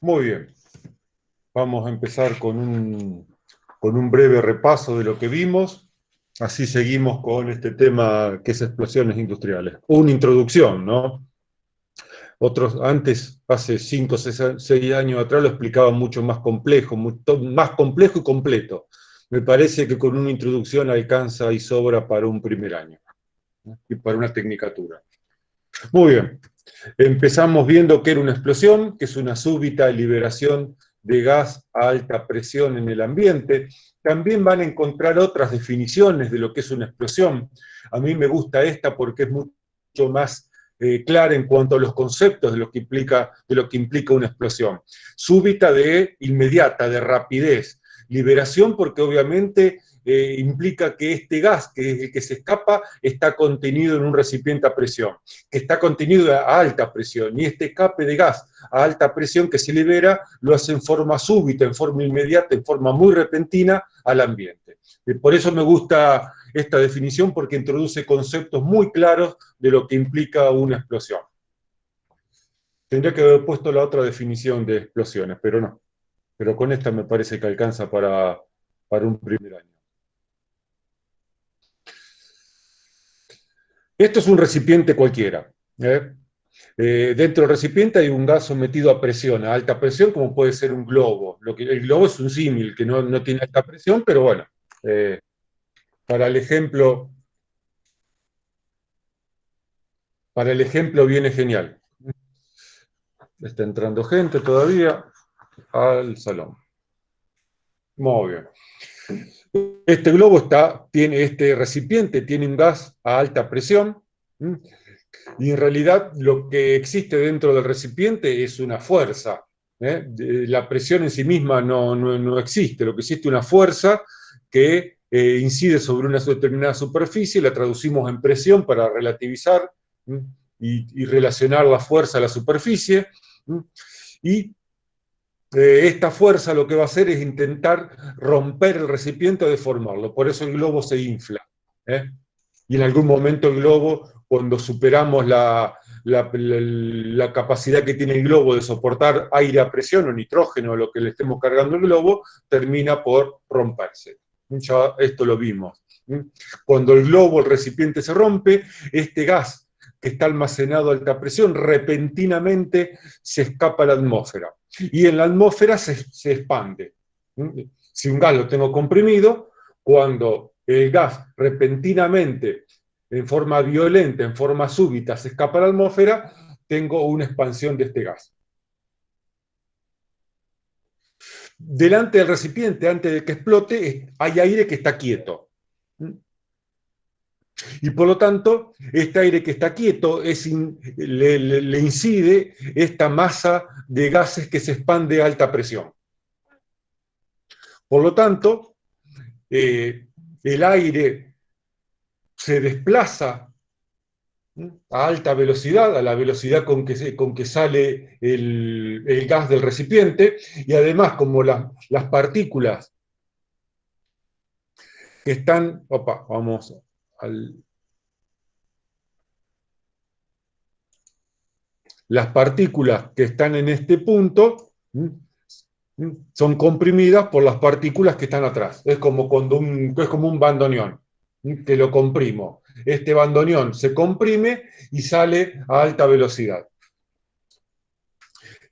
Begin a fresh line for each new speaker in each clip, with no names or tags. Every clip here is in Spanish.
Muy bien, vamos a empezar con un breve repaso de lo que vimos, así seguimos con este tema que es explosiones industriales. Una introducción, ¿no? Otros antes, hace 5 o 6 años atrás, lo explicaban mucho más complejo, más complejo y completo. Me parece que con una introducción alcanza y sobra para un primer año, ¿no? Y para una tecnicatura. Muy bien. Empezamos viendo que era una explosión, que es una súbita liberación de gas a alta presión en el ambiente. También van a encontrar otras definiciones de lo que es una explosión. A mí me gusta esta porque es mucho más clara en cuanto a los conceptos de lo que implica una explosión. Súbita de inmediata, de rapidez. Liberación porque obviamente implica que este gas, que es el que se escapa, está contenido en un recipiente a presión, que está contenido a alta presión, y este escape de gas a alta presión que se libera lo hace en forma súbita, en forma inmediata, en forma muy repentina al ambiente. Por eso me gusta esta definición, porque introduce conceptos muy claros de lo que implica una explosión. Tendría que haber puesto la otra definición de explosiones, pero no. Pero con esta me parece que alcanza para un primer año. Esto es un recipiente cualquiera. ¿Eh? Dentro del recipiente hay un gas sometido a presión, a alta presión, como puede ser un globo. El globo es un símil que no tiene alta presión, pero bueno, eh, para el ejemplo, para el ejemplo viene genial. Está entrando gente todavía al salón. Muy bien. Este globo este recipiente tiene un gas a alta presión, ¿m? Y en realidad lo que existe dentro del recipiente es una fuerza. La presión en sí misma no existe, lo que existe es una fuerza que incide sobre una determinada superficie, la traducimos en presión para relativizar, y relacionar la fuerza a la superficie, y esta fuerza lo que va a hacer es intentar romper el recipiente o deformarlo, por eso el globo se infla. ¿eh? Y en algún momento el globo, cuando superamos la capacidad que tiene el globo de soportar aire a presión o nitrógeno, lo que le estemos cargando al globo, termina por romperse. Ya esto lo vimos. Cuando el globo, el recipiente se rompe, este gas que está almacenado a alta presión repentinamente se escapa a la atmósfera. Y en la atmósfera se expande. Si un gas lo tengo comprimido, cuando el gas repentinamente, en forma violenta, en forma súbita, se escapa a la atmósfera, tengo una expansión de este gas. Delante del recipiente, antes de que explote, hay aire que está quieto. Y por lo tanto, este aire que está quieto le incide esta masa de gases que se expande a alta presión. Por lo tanto, el aire se desplaza a alta velocidad, a la velocidad con que sale el gas del recipiente, y además como las partículas que están, opa, vamos al, las partículas que están en este punto son comprimidas por las partículas que están atrás. Es como, es como un bandoneón, que lo comprimo. Este bandoneón se comprime y sale a alta velocidad.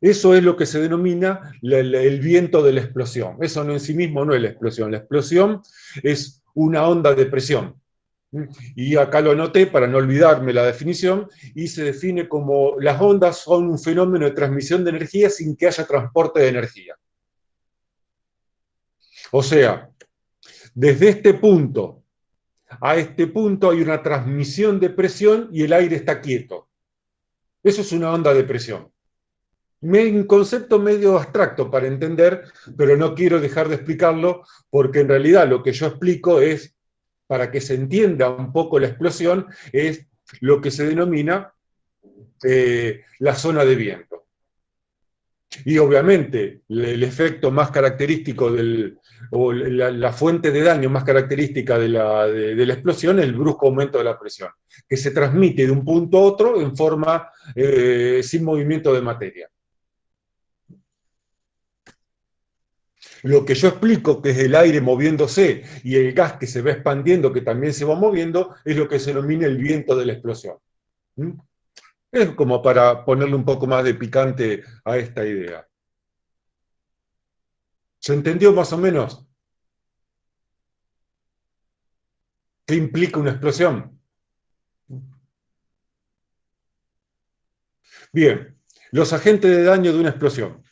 Eso es lo que se denomina el viento de la explosión. Eso en sí mismo no es la explosión. La explosión es una onda de presión. Y acá lo anoté para no olvidarme la definición, y se define como las ondas son un fenómeno de transmisión de energía sin que haya transporte de energía. O sea, desde este punto a este punto hay una transmisión de presión y el aire está quieto. Eso es una onda de presión. Un concepto medio abstracto para entender, pero no quiero dejar de explicarlo, porque en realidad lo que yo explico es, para que se entienda un poco la explosión, es lo que se denomina la zona de viento. Y obviamente el efecto más característico o la fuente de daño más característica de la explosión es el brusco aumento de la presión, que se transmite de un punto a otro en forma sin movimiento de materia. Lo que yo explico, que es el aire moviéndose y el gas que se va expandiendo, que también se va moviendo, es lo que se denomina el viento de la explosión. ¿Mm? Es como para ponerle un poco más de picante a esta idea. ¿Se entendió más o menos qué implica una explosión? Bien, los agentes de daño de una explosión.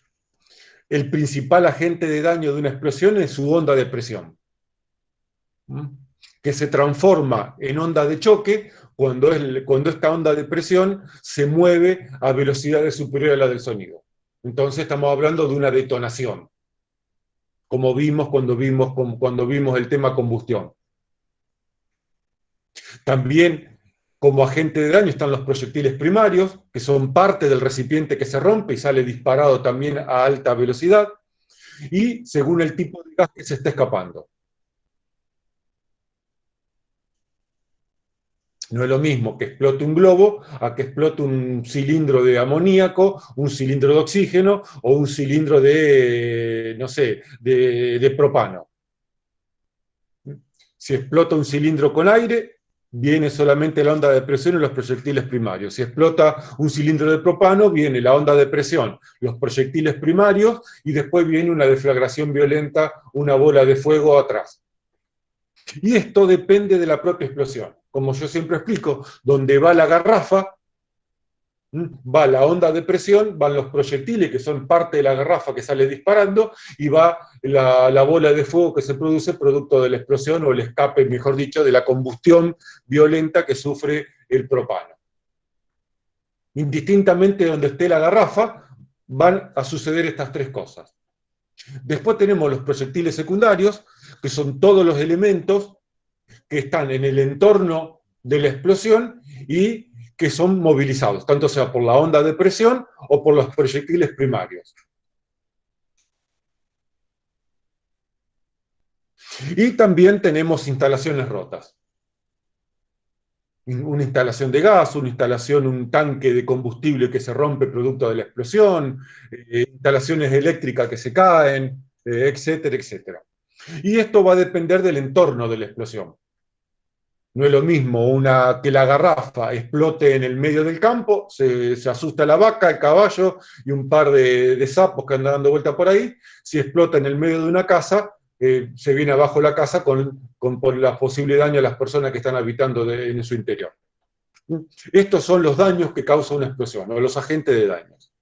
El principal agente de daño de una explosión es su onda de presión, que se transforma en onda de choque cuando esta onda de presión se mueve a velocidades superiores a la del sonido. Entonces estamos hablando de una detonación, como vimos cuando vimos el tema combustión. También como agente de daño están los proyectiles primarios, que son parte del recipiente que se rompe y sale disparado también a alta velocidad, y según el tipo de gas que se está escapando. No es lo mismo que explote un globo a que explote un cilindro de amoníaco, un cilindro de oxígeno o un cilindro de, no sé, de propano. Si explota un cilindro con aire, viene solamente la onda de presión y los proyectiles primarios. Si explota un cilindro de propano, viene la onda de presión, los proyectiles primarios y después viene una deflagración violenta, una bola de fuego atrás. Y esto depende de la propia explosión. Como yo siempre explico, donde va la garrafa, va la onda de presión, van los proyectiles que son parte de la garrafa que sale disparando, y va la bola de fuego que se produce producto de la explosión o el escape, mejor dicho, de la combustión violenta que sufre el propano. Indistintamente de donde esté la garrafa, van a suceder estas tres cosas. Después tenemos los proyectiles secundarios, que son todos los elementos que están en el entorno de la explosión y que son movilizados, tanto sea por la onda de presión o por los proyectiles primarios. Y también tenemos instalaciones rotas. Una instalación de gas, una instalación, un tanque de combustible que se rompe producto de la explosión, instalaciones eléctricas que se caen, etcétera, etcétera. Y esto va a depender del entorno de la explosión. No es lo mismo que la garrafa explote en el medio del campo, se asusta la vaca, el caballo y un par de sapos que andan dando vuelta por ahí. Si explota en el medio de una casa, se viene abajo la casa por la posible daño a las personas que están habitando en su interior. Estos son los daños que causa una explosión, o los agentes de daños.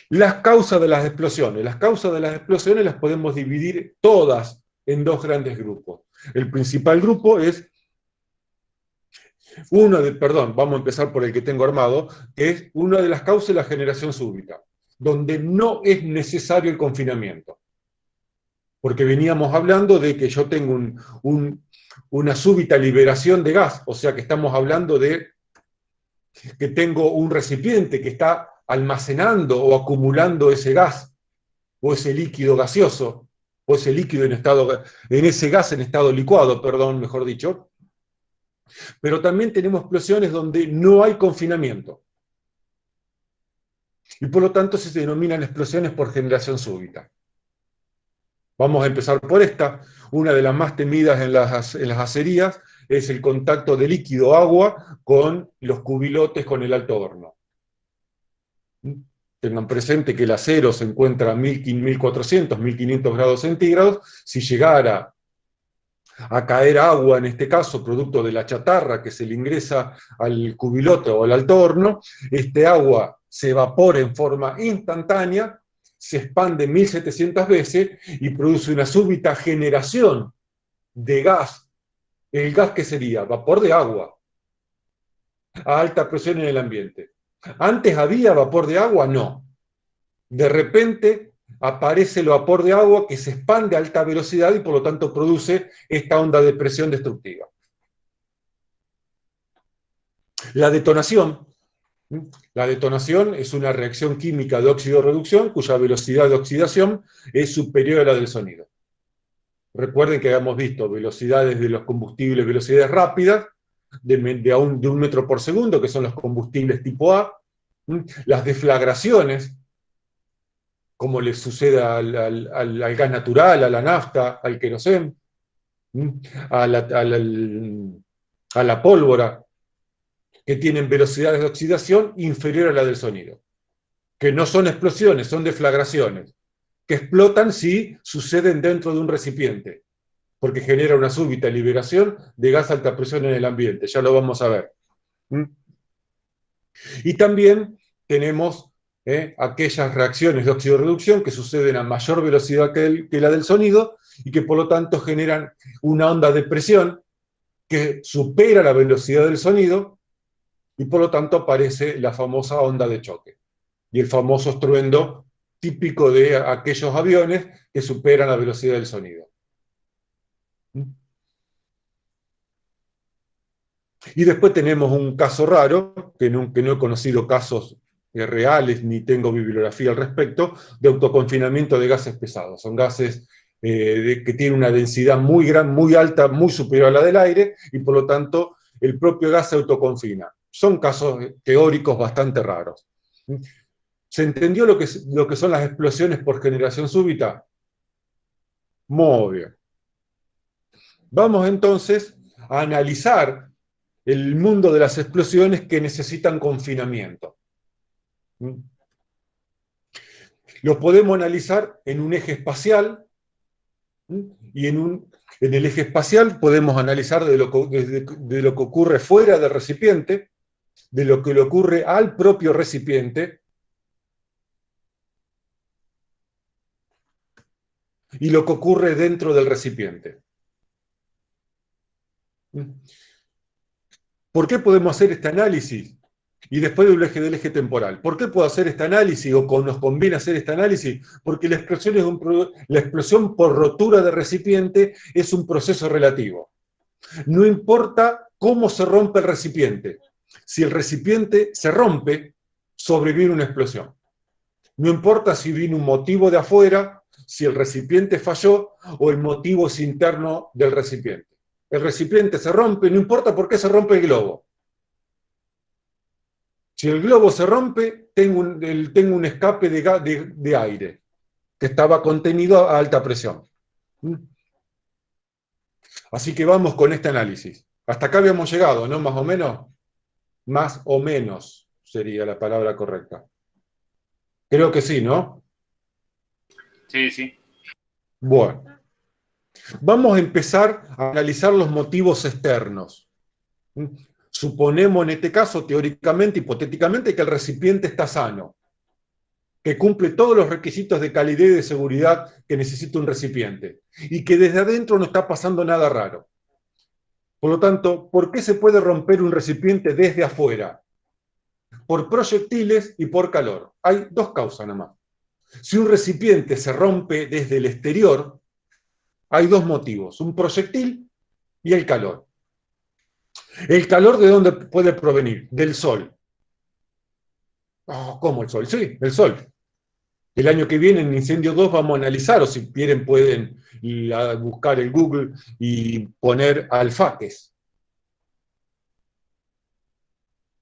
Las causas de las explosiones. Las causas de las explosiones las podemos dividir todas en dos grandes grupos. El principal grupo es vamos a empezar por el que tengo armado, que es una de las causas de la generación súbita, donde no es necesario el confinamiento. Porque veníamos hablando de que yo tengo una súbita liberación de gas, o sea que estamos hablando de que tengo un recipiente que está almacenando o acumulando ese gas, o ese líquido gaseoso, o ese líquido en ese gas en estado licuado, perdón, mejor dicho. Pero también tenemos explosiones donde no hay confinamiento. Y por lo tanto se denominan explosiones por generación súbita. Vamos a empezar por esta. Una de las más temidas en las acerías es el contacto de líquido agua con los cubilotes con el alto horno. Tengan presente que el acero se encuentra a 1400, 1500 grados centígrados. Si llegara a caer agua, en este caso, producto de la chatarra que se le ingresa al cubilote o al alto horno, este agua se evapora en forma instantánea, se expande 1700 veces y produce una súbita generación de gas. ¿El gas qué sería? Vapor de agua a alta presión en el ambiente. ¿Antes había vapor de agua? No. De repente aparece el vapor de agua que se expande a alta velocidad y por lo tanto produce esta onda de presión destructiva. La detonación. La detonación es una reacción química de óxido-reducción cuya velocidad de oxidación es superior a la del sonido. Recuerden que habíamos visto velocidades de los combustibles, velocidades rápidas, de un metro por segundo, que son los combustibles tipo A. Las deflagraciones como le sucede al gas natural, a la nafta, al querosén, a a la pólvora, que tienen velocidades de oxidación inferior a la del sonido, que no son explosiones, son deflagraciones, que explotan si suceden dentro de un recipiente, porque genera una súbita liberación de gas a alta presión en el ambiente, ya lo vamos a ver. Y también tenemos aquellas reacciones de oxidorreducción que suceden a mayor velocidad que la del sonido y que por lo tanto generan una onda de presión que supera la velocidad del sonido y por lo tanto aparece la famosa onda de choque y el famoso estruendo típico de aquellos aviones que superan la velocidad del sonido. Y después tenemos un caso raro, que no he conocido casos reales ni tengo bibliografía al respecto, de autoconfinamiento de gases pesados. Son gases que tienen una densidad muy gran, muy alta, muy superior a la del aire, y por lo tanto el propio gas se autoconfina. Son casos teóricos bastante raros. ¿Se entendió lo que son las explosiones por generación súbita? Muy bien. Vamos entonces a analizar el mundo de las explosiones que necesitan confinamiento. Lo podemos analizar en un eje espacial, y en el eje espacial podemos analizar de lo que ocurre fuera del recipiente, de lo que le ocurre al propio recipiente, y lo que ocurre dentro del recipiente. ¿Por qué podemos hacer este análisis? Y después del eje temporal. ¿Por qué puedo hacer este análisis o nos conviene hacer este análisis? Porque la explosión por rotura de recipiente es un proceso relativo. No importa cómo se rompe el recipiente. Si el recipiente se rompe, sobrevive una explosión. No importa si vino un motivo de afuera, si el recipiente falló o el motivo es interno del recipiente. El recipiente se rompe, no importa por qué se rompe el globo. Si el globo se rompe, tengo un escape de aire que estaba contenido a alta presión. Así que vamos con este análisis. Hasta acá habíamos llegado, ¿no? Más o menos. Más o menos sería la palabra correcta. Creo que sí, ¿no?
Sí, sí.
Bueno. Vamos a empezar a analizar los motivos externos. Suponemos en este caso, teóricamente, hipotéticamente, que el recipiente está sano, que cumple todos los requisitos de calidad y de seguridad que necesita un recipiente, y que desde adentro no está pasando nada raro. Por lo tanto, ¿por qué se puede romper un recipiente desde afuera? Por proyectiles y por calor. Hay dos causas nada más. Si un recipiente se rompe desde el exterior, hay dos motivos, un proyectil y el calor. ¿El calor de dónde puede provenir? Del sol. Oh, ¿cómo el sol? Sí, el sol. El año que viene en Incendio 2 vamos a analizar, o si quieren pueden buscar el Google y poner alfaques.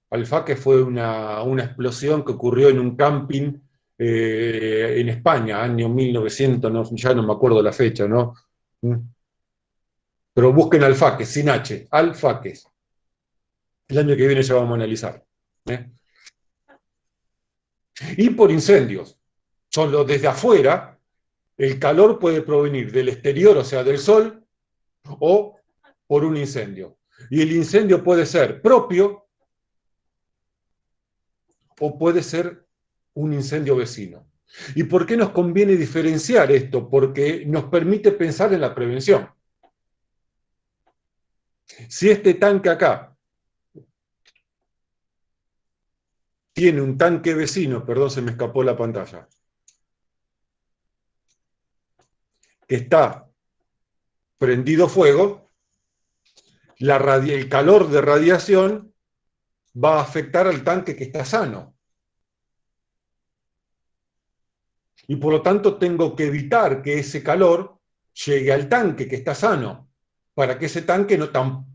Alfaques fue una explosión que ocurrió en un camping en España, año 1900, no, ya no me acuerdo la fecha, ¿no? Pero busquen alfaques, sin H, alfaques. El año que viene ya vamos a analizar. Y por incendios. Solo desde afuera, el calor puede provenir del exterior, o sea, del sol, o por un incendio. Y el incendio puede ser propio o puede ser un incendio vecino. ¿Y por qué nos conviene diferenciar esto? Porque nos permite pensar en la prevención. Si este tanque acá tiene un tanque vecino, perdón, se me escapó la pantalla, que está prendido fuego, el calor de radiación va a afectar al tanque que está sano. Y por lo tanto tengo que evitar que ese calor llegue al tanque que está sano, para que ese tanque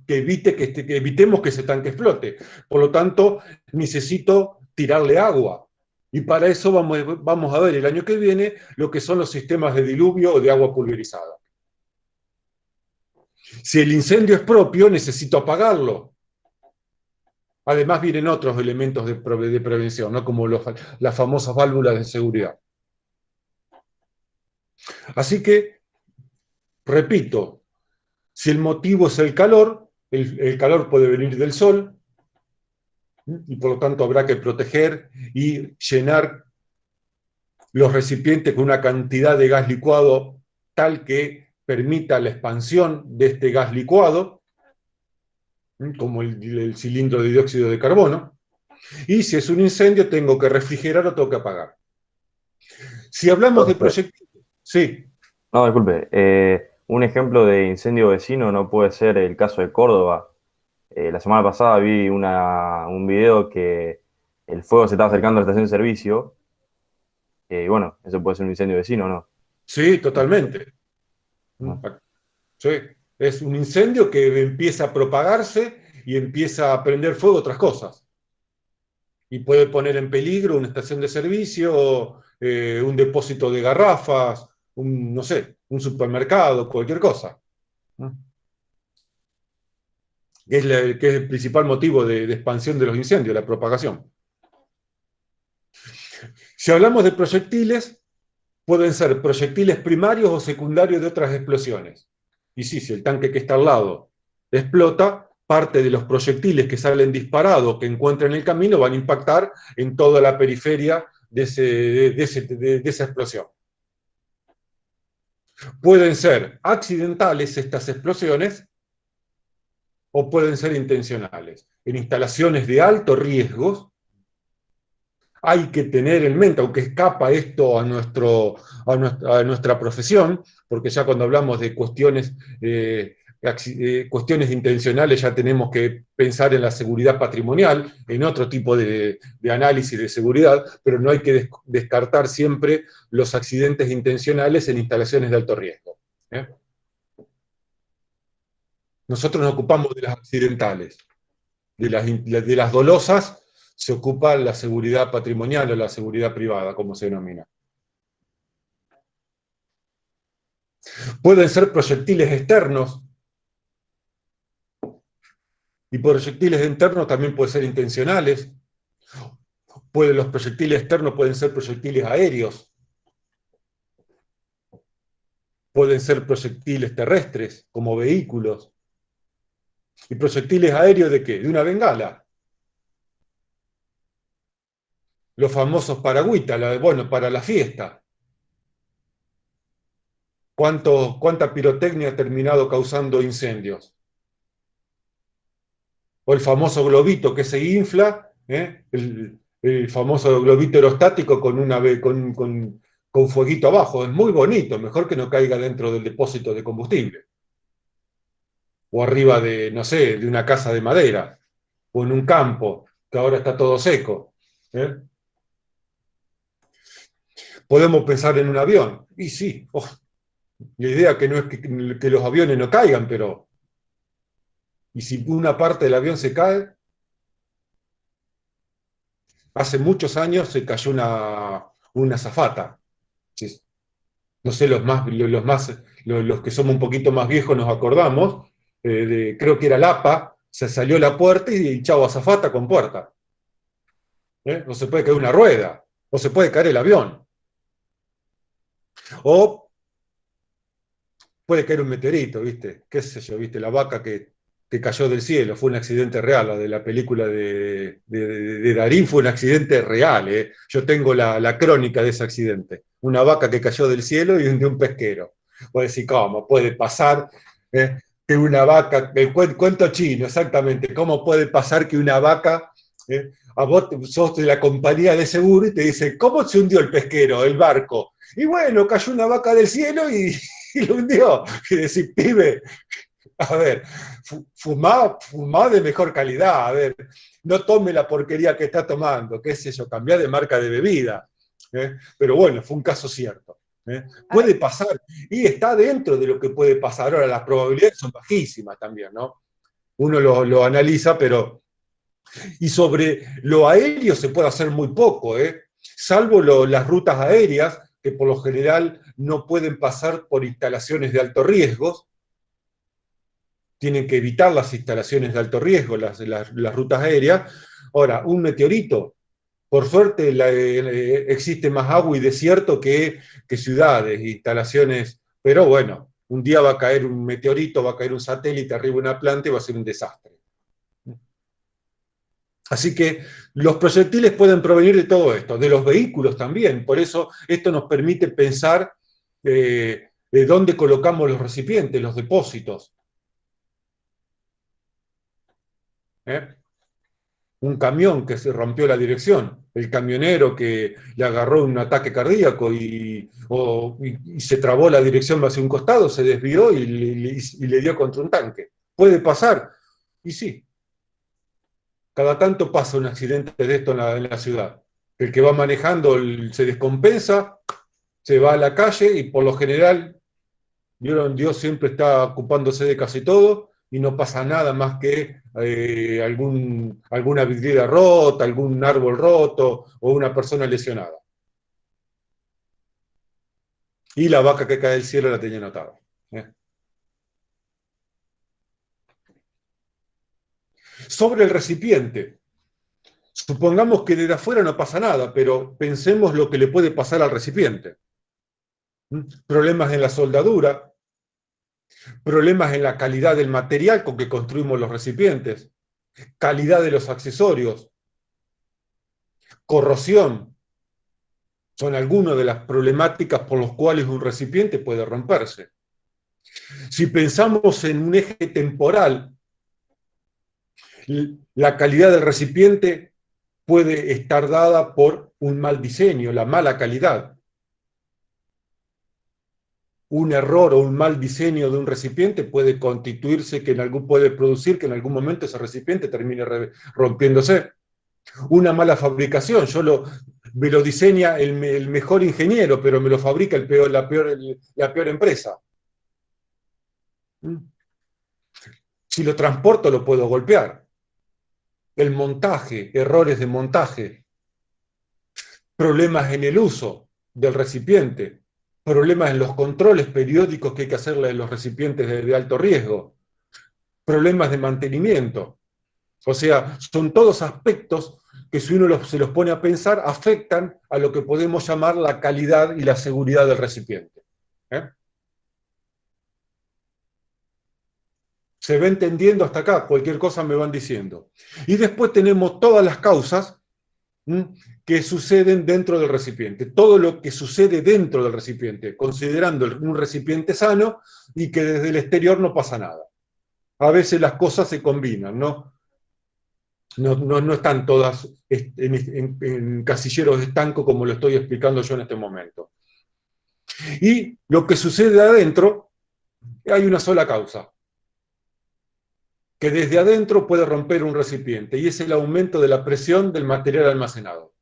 evitemos que ese tanque explote. Por lo tanto, necesito tirarle agua. Y para eso vamos a ver el año que viene lo que son los sistemas de diluvio o de agua pulverizada. Si el incendio es propio, necesito apagarlo. Además vienen otros elementos de prevención, ¿no? Como las famosas válvulas de seguridad. Así que, repito, si el motivo es el calor, el calor puede venir del sol, y por lo tanto habrá que proteger y llenar los recipientes con una cantidad de gas licuado tal que permita la expansión de este gas licuado, como el cilindro de dióxido de carbono. Y si es un incendio, tengo que refrigerar o tengo que apagar. Si hablamos de
Entonces,
proyectiles, sí,
no, disculpe. Un ejemplo de incendio vecino no puede ser el caso de Córdoba. La semana pasada vi un video que el fuego se estaba acercando a la estación de servicio. Y bueno, eso puede ser un incendio vecino, ¿no?
sí, totalmente.
Ajá.
Sí, es un incendio que empieza a propagarse y empieza a prender fuego otras cosas. Y puede poner en peligro una estación de servicio, un depósito de garrafas, no sé, un supermercado, cualquier cosa. Que es el principal motivo de expansión de los incendios, la propagación. Si hablamos de proyectiles, pueden ser proyectiles primarios o secundarios de otras explosiones. Y sí, si el tanque que está al lado explota, parte de los proyectiles que salen disparados, que encuentran en el camino, van a impactar en toda la periferia de esa explosión. Pueden ser accidentales estas explosiones o pueden ser intencionales. En instalaciones de alto riesgo, hay que tener en mente, aunque escapa esto a nuestra profesión, porque ya cuando hablamos de cuestiones intencionales ya tenemos que pensar en la seguridad patrimonial, en otro tipo de análisis de seguridad, pero no hay que descartar siempre los accidentes intencionales en instalaciones de alto riesgo. ¿Eh? Nosotros nos ocupamos de las accidentales, de las dolosas se ocupa la seguridad patrimonial o la seguridad privada, como se denomina. Pueden ser proyectiles externos, y proyectiles internos también pueden ser intencionales. Los proyectiles externos pueden ser proyectiles aéreos, pueden ser proyectiles terrestres, como vehículos. ¿Y proyectiles aéreos de qué? De una bengala. Los famosos paragüitas, bueno, para la fiesta. ¿Cuánta pirotecnia ha terminado causando incendios? O el famoso globito que se infla, el famoso globito aerostático con fueguito abajo. Es muy bonito, mejor que no caiga dentro del depósito de combustible. O arriba de, no sé, de una casa de madera, o en un campo, que ahora está todo seco. ¿Eh? Podemos pensar en un avión. Y sí, la idea que no es que los aviones no caigan, pero ¿y si una parte del avión se cae? Hace muchos años se cayó una azafata. Sí. No sé, los que somos un poquito más viejos nos acordamos, creo que era Lapa, se salió la puerta y chau, azafata con puerta. O se puede caer una rueda, o se puede caer el avión, o puede caer un meteorito, ¿viste? ¿Qué sé yo? ¿Viste? La vaca que cayó del cielo, fue un accidente real, la de la película de Darín fue un accidente real, ¿eh? Yo tengo la crónica de ese accidente. Una vaca que cayó del cielo y de un pesquero. Puede decir, ¿cómo puede pasar que una vaca, el cuento chino, exactamente, cómo puede pasar que una vaca, a vos sos de la compañía de seguro y te dice, ¿cómo se hundió el pesquero, el barco? Y bueno, cayó una vaca del cielo y lo hundió. Y decir, pibe, a ver, fumá de mejor calidad, a ver, no tome la porquería que está tomando, qué sé yo, cambiar de marca de bebida. Pero bueno, fue un caso cierto. Puede pasar, y está dentro de lo que puede pasar. Ahora, las probabilidades son bajísimas también, ¿no? Uno lo analiza, pero... Y sobre lo aéreo se puede hacer muy poco, ¿eh? salvo las rutas aéreas, que por lo general no pueden pasar por instalaciones de alto riesgo, tienen que evitar las instalaciones de alto riesgo, las rutas aéreas. Ahora, un meteorito, por suerte existe más agua y desierto que ciudades, instalaciones, pero bueno, un día va a caer un meteorito, va a caer un satélite arriba de una planta y va a ser un desastre. Así que los proyectiles pueden provenir de todo esto, de los vehículos también, por eso esto nos permite pensar de dónde colocamos los recipientes, los depósitos. Un camión que se rompió la dirección, el camionero que le agarró un ataque cardíaco y se trabó la dirección hacia un costado, se desvió y le dio contra un tanque. ¿Puede pasar? Y sí. Cada tanto pasa un accidente de esto en la ciudad. El que va manejando se descompensa, se va a la calle y por lo general, Dios siempre está ocupándose de casi todo y no pasa nada más que alguna vidriera rota, algún árbol roto o una persona lesionada. Y la vaca que cae del cielo la tenía anotada. Sobre el recipiente. Supongamos que desde afuera no pasa nada, pero pensemos lo que le puede pasar al recipiente. Problemas en la soldadura, problemas en la calidad del material con que construimos los recipientes, calidad de los accesorios, corrosión, son algunas de las problemáticas por las cuales un recipiente puede romperse. Si pensamos en un eje temporal, la calidad del recipiente puede estar dada por un mal diseño, la mala calidad. Un error o un mal diseño de un recipiente puede constituirse puede producir que en algún momento ese recipiente termine rompiéndose. Una mala fabricación, me lo diseña el mejor ingeniero, pero me lo fabrica la peor empresa. Si lo transporto lo puedo golpear. El montaje, errores de montaje, problemas en el uso del recipiente, problemas en los controles periódicos que hay que hacerle a los recipientes de alto riesgo, problemas de mantenimiento. O sea, son todos aspectos que si uno se los pone a pensar, afectan a lo que podemos llamar la calidad y la seguridad del recipiente. ¿Se va entendiendo hasta acá? Cualquier cosa me van diciendo. Y después tenemos todas las causas que suceden dentro del recipiente. Todo lo que sucede dentro del recipiente, considerando un recipiente sano y que desde el exterior no pasa nada. A veces las cosas se combinan, ¿no? No están todas en casilleros estanco como lo estoy explicando yo en este momento. Y lo que sucede adentro, hay una sola causa, que desde adentro puede romper un recipiente, y es el aumento de la presión del material almacenado.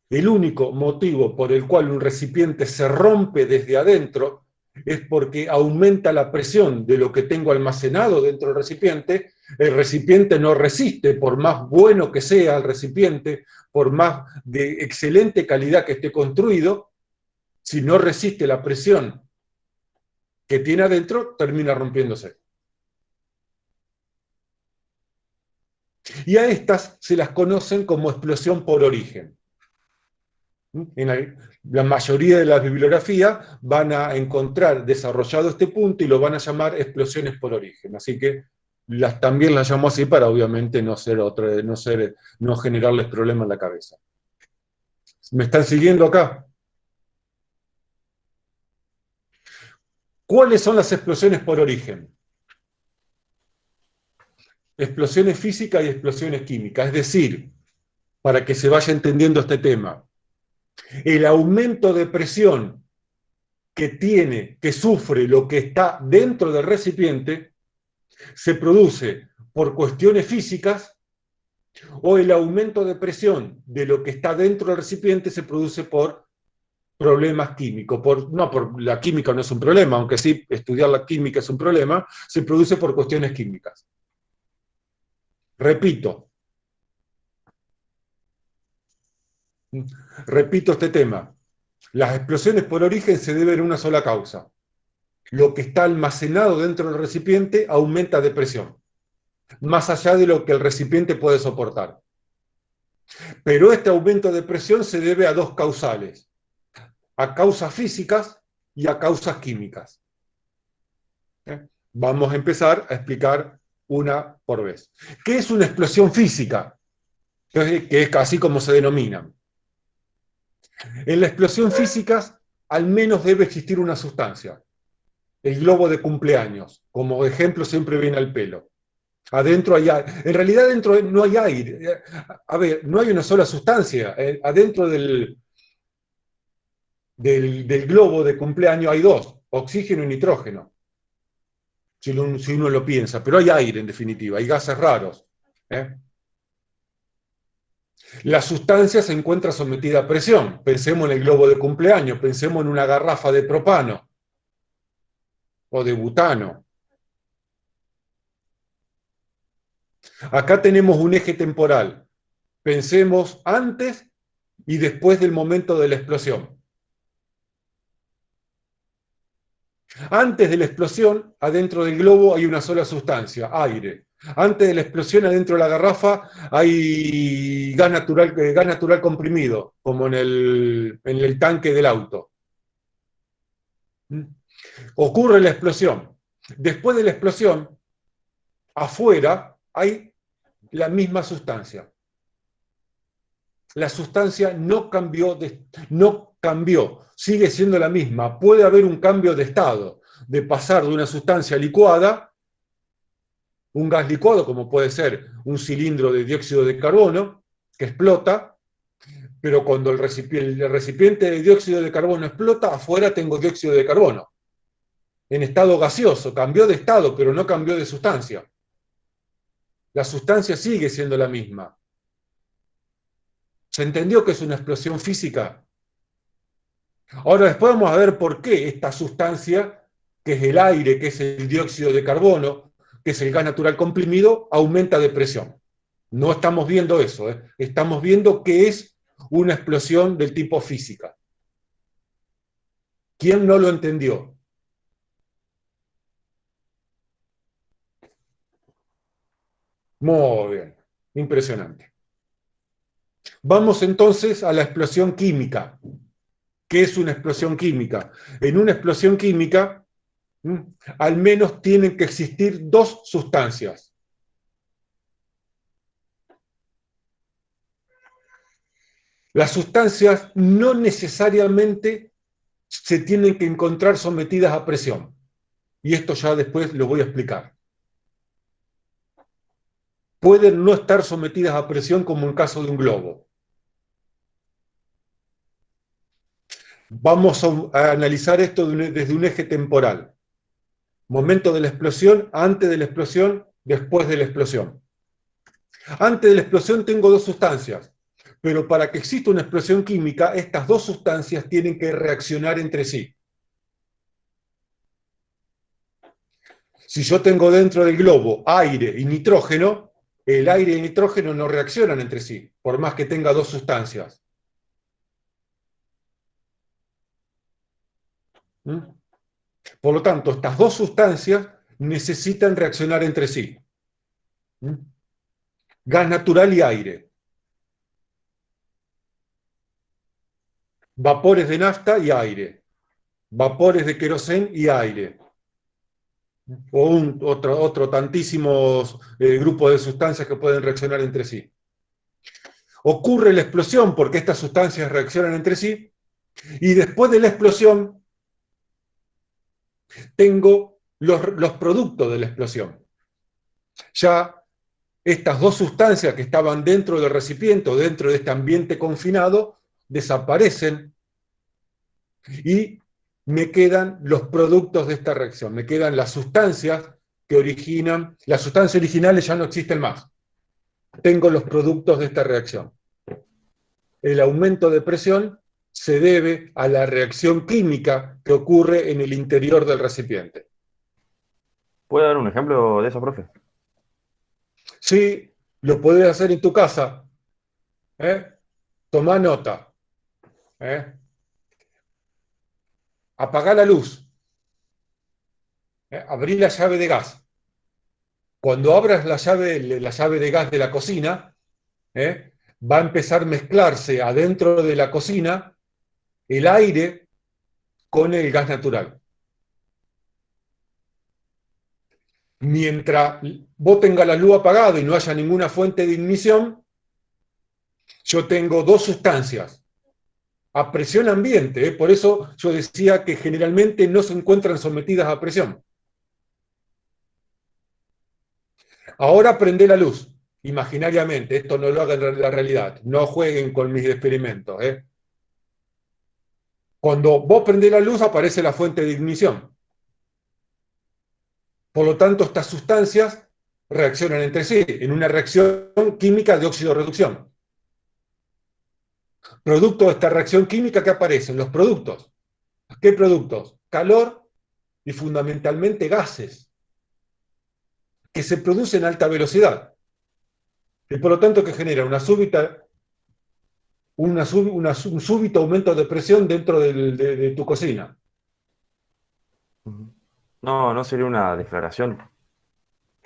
El único motivo por el cual un recipiente se rompe desde adentro es porque aumenta la presión de lo que tengo almacenado dentro del recipiente. El recipiente no resiste, por más bueno que sea el recipiente, por más de excelente calidad que esté construido, si no resiste la presión que tiene adentro, termina rompiéndose. Y a estas se las conocen como explosión por origen. En la mayoría de las bibliografías van a encontrar desarrollado este punto y lo van a llamar explosiones por origen. Así que también las llamo así para obviamente no generarles problemas en la cabeza. ¿Me están siguiendo acá? ¿Cuáles son las explosiones por origen? Explosiones físicas y explosiones químicas. Es decir, para que se vaya entendiendo este tema, el aumento de presión que sufre lo que está dentro del recipiente, se produce por cuestiones físicas, o el aumento de presión de lo que está dentro del recipiente se produce por problemas químicos. La química no es un problema, aunque sí estudiar la química es un problema, se produce por cuestiones químicas. Repito, Repito este tema. Las explosiones por origen se deben a una sola causa. Lo que está almacenado dentro del recipiente aumenta de presión, más allá de lo que el recipiente puede soportar. Pero este aumento de presión se debe a dos causales, a causas físicas y a causas químicas. Vamos a empezar a explicar una por vez. ¿Qué es una explosión física? Que es así como se denominan. En la explosión física, al menos debe existir una sustancia. El globo de cumpleaños, como ejemplo, siempre viene al pelo. Adentro hay aire. En realidad adentro no hay aire. A ver, no hay una sola sustancia. Adentro del globo de cumpleaños hay dos, oxígeno y nitrógeno, si uno lo piensa. Pero hay aire, en definitiva, hay gases raros. La sustancia se encuentra sometida a presión. Pensemos en el globo de cumpleaños, pensemos en una garrafa de propano o de butano. Acá tenemos un eje temporal. Pensemos antes y después del momento de la explosión. Antes de la explosión, adentro del globo hay una sola sustancia, aire. Antes de la explosión, adentro de la garrafa, hay gas natural comprimido, como en el tanque del auto. Ocurre la explosión. Después de la explosión, afuera hay la misma sustancia. La sustancia no cambió, sigue siendo la misma. Puede haber un cambio de estado, de pasar de una sustancia licuada, un gas licuado, como puede ser un cilindro de dióxido de carbono, que explota, pero cuando el recipiente de dióxido de carbono explota, afuera tengo dióxido de carbono, en estado gaseoso. Cambió de estado, pero no cambió de sustancia. La sustancia sigue siendo la misma. ¿Se entendió que es una explosión física? Ahora después vamos a ver por qué esta sustancia, que es el aire, que es el dióxido de carbono, que es el gas natural comprimido, aumenta de presión. No estamos viendo eso, estamos viendo que es una explosión del tipo física. ¿Quién no lo entendió? Muy bien, impresionante. Vamos entonces a la explosión química. ¿Qué es una explosión química? En una explosión química, al menos tienen que existir dos sustancias. Las sustancias no necesariamente se tienen que encontrar sometidas a presión. Y esto ya después lo voy a explicar. Pueden no estar sometidas a presión como en caso de un globo. Vamos a analizar esto desde un eje temporal. Momento de la explosión, antes de la explosión, después de la explosión. Antes de la explosión tengo dos sustancias, pero para que exista una explosión química, estas dos sustancias tienen que reaccionar entre sí. Si yo tengo dentro del globo aire y nitrógeno, el aire y el nitrógeno no reaccionan entre sí, por más que tenga dos sustancias. Por lo tanto, estas dos sustancias necesitan reaccionar entre sí. Gas natural y aire. Vapores de nafta y aire. Vapores de queroseno y aire. O otro tantísimos grupos de sustancias que pueden reaccionar entre sí. Ocurre la explosión porque estas sustancias reaccionan entre sí, y después de la explosión tengo los productos de la explosión. Ya estas dos sustancias que estaban dentro del recipiente o dentro de este ambiente confinado desaparecen y me quedan los productos de esta reacción, me quedan las sustancias que originan, las sustancias originales ya no existen más. Tengo los productos de esta reacción. El aumento de presión se debe a la reacción química que ocurre en el interior del recipiente.
¿Puede dar un ejemplo de eso, profe?
Sí, lo podés hacer en tu casa. Tomá nota. Apagá la luz. Abrí la llave de gas. Cuando abras la llave de gas de la cocina, va a empezar a mezclarse adentro de la cocina el aire con el gas natural. Mientras vos tengas la luz apagada y no haya ninguna fuente de ignición, yo tengo dos sustancias a presión ambiente. Por eso yo decía que generalmente no se encuentran sometidas a presión. Ahora prende la luz, imaginariamente. Esto no lo hagan en la realidad. No jueguen con mis experimentos. Cuando vos prendés la luz aparece la fuente de ignición. Por lo tanto, estas sustancias reaccionan entre sí en una reacción química de óxido-reducción. Producto de esta reacción química, ¿qué aparecen? Los productos. ¿Qué productos? Calor y fundamentalmente gases, que se producen a alta velocidad. Y por lo tanto que genera un súbito aumento de presión dentro de tu cocina.
No, no sería una deflagración.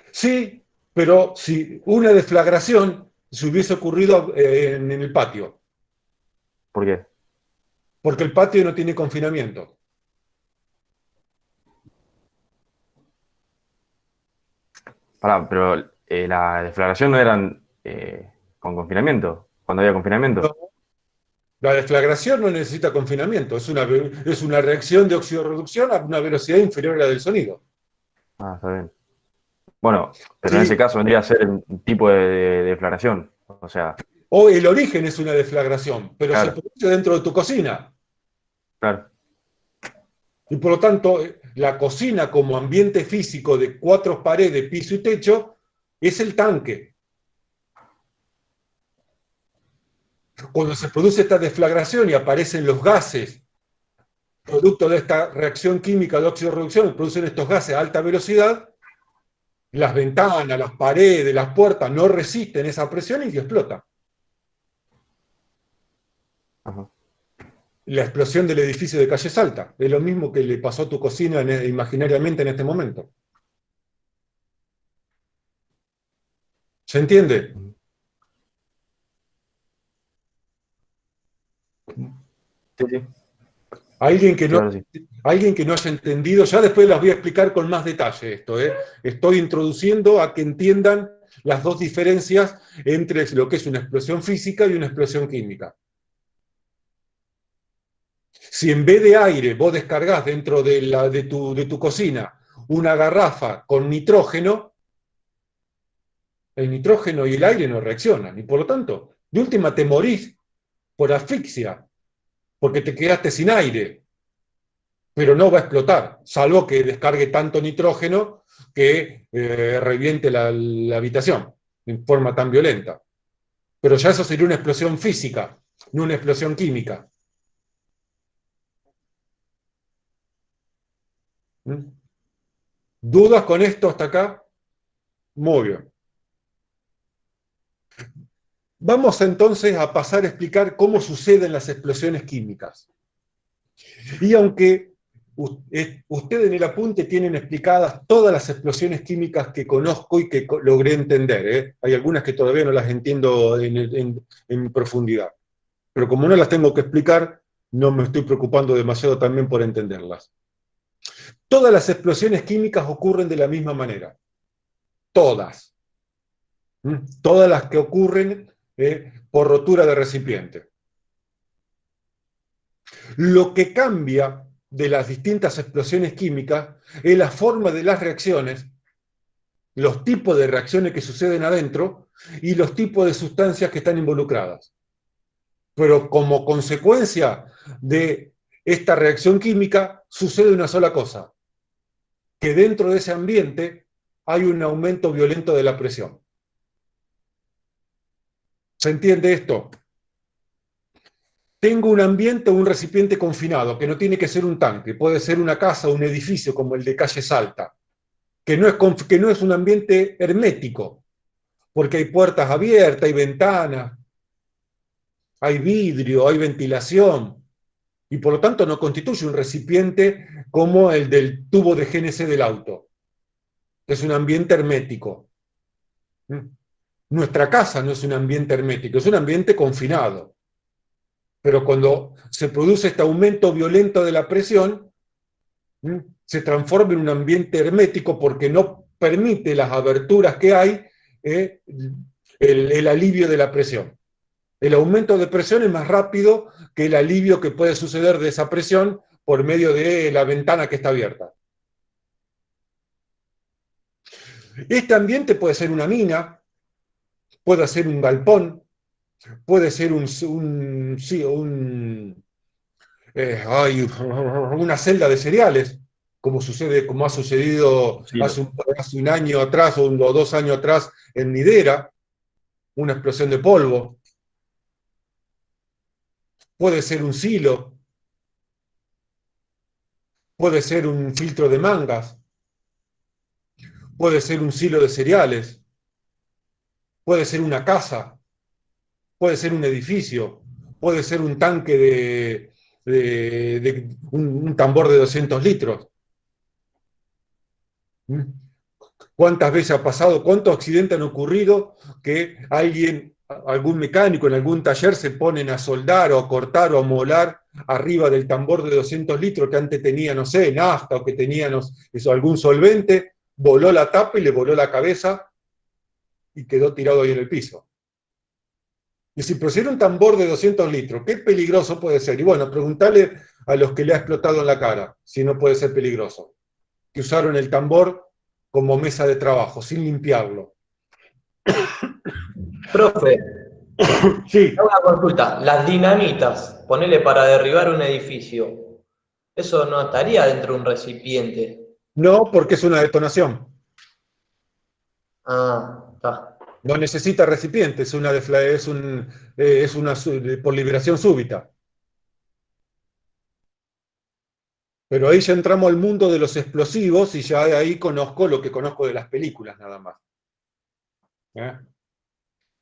Sí, pero si una deflagración se hubiese ocurrido en el patio,
¿Por qué?
porque el patio no tiene confinamiento.
Pará, pero la deflagración no eran con confinamiento, cuando había confinamiento.
No, la deflagración no necesita confinamiento, es una reacción de oxidorreducción a una velocidad inferior a la del sonido.
Ah, está bien. Bueno, pero en ese
Sí,
caso vendría a ser un tipo de deflagración. O sea,
o el origen es una deflagración, pero se
claro,
produce dentro de tu cocina.
claro.
Y por lo tanto, la cocina como ambiente físico de 4 paredes, piso y techo, es el tanque. Cuando se produce esta deflagración y aparecen los gases, producto de esta reacción química de óxido-reducción, producen estos gases a alta velocidad, las ventanas, las paredes, las puertas no resisten esa presión y explota.
Ajá.
La explosión del edificio de Calle Salta. Es lo mismo que le pasó a tu cocina imaginariamente en este momento. ¿Se entiende?
Sí, sí,
Alguien que
sí,
no,
ahora sí.
alguien que no haya entendido, ya después las voy a explicar con más detalle esto. Estoy introduciendo a que entiendan las dos diferencias entre lo que es una explosión física y una explosión química. Si en vez de aire vos descargás dentro de tu cocina una garrafa con nitrógeno, el nitrógeno y el aire no reaccionan. Y por lo tanto, de última te morís por asfixia, porque te quedaste sin aire, pero no va a explotar, salvo que descargue tanto nitrógeno que reviente la habitación en forma tan violenta. Pero ya eso sería una explosión física, no una explosión química. ¿Mm? ¿Dudas con esto hasta acá? Muy bien. Vamos entonces a pasar a explicar cómo suceden las explosiones químicas. Y aunque ustedes en el apunte tienen explicadas todas las explosiones químicas que conozco y que logré entender, hay algunas que todavía no las entiendo en profundidad, pero como no las tengo que explicar, no me estoy preocupando demasiado también por entenderlas. Todas las explosiones químicas ocurren de la misma manera, todas. Todas las que ocurren por rotura de recipiente. Lo que cambia de las distintas explosiones químicas es la forma de las reacciones, los tipos de reacciones que suceden adentro y los tipos de sustancias que están involucradas. Pero como consecuencia de esta reacción química sucede una sola cosa, que dentro de ese ambiente hay un aumento violento de la presión. ¿Se entiende esto? Tengo un ambiente o un recipiente confinado, que no tiene que ser un tanque, puede ser una casa o un edificio como el de Calle Salta, que no es un ambiente hermético, porque hay puertas abiertas, hay ventanas. hay vidrio, hay ventilación, y por lo tanto no constituye un recipiente como el del tubo de GNC del auto, que es un ambiente hermético. Nuestra casa no es un ambiente hermético, es un ambiente confinado. Pero cuando se produce este aumento violento de la presión, se transforma en un ambiente hermético porque no permite las aberturas que hay, el alivio de la presión. El aumento de presión es más rápido que el alivio que puede suceder de esa presión por medio de la ventana que está abierta. Este ambiente puede ser una mina, puede ser un galpón, puede ser una celda de cereales, como ha sucedido
Sí,
hace un año atrás o 2 años atrás en Nidera, una explosión de polvo. Puede ser un silo, puede ser un filtro de mangas, puede ser un silo de cereales, puede ser una casa, puede ser un edificio, puede ser un tanque un tambor de 200 litros. ¿Cuántas veces ha pasado, cuántos accidentes han ocurrido que algún mecánico en algún taller se ponen a soldar o a cortar o a molar arriba del tambor de 200 litros que antes tenía, no sé, nafta o que tenía algún solvente, voló la tapa y le voló la cabeza y quedó tirado ahí en el piso? Y si pusiera un tambor de 200 litros, ¿qué peligroso puede ser? Y bueno, preguntarle a los que le ha explotado en la cara si no puede ser peligroso. Que usaron el tambor como mesa de trabajo, sin limpiarlo.
Profe,
Sí.
una consulta. Las dinamitas, ponele para derribar un edificio, ¿eso no estaría dentro de un recipiente?
No, porque es una detonación.
Ah, está.
No necesita recipiente, por liberación súbita. Pero ahí ya entramos al mundo de los explosivos y ya de ahí conozco lo que conozco de las películas nada más.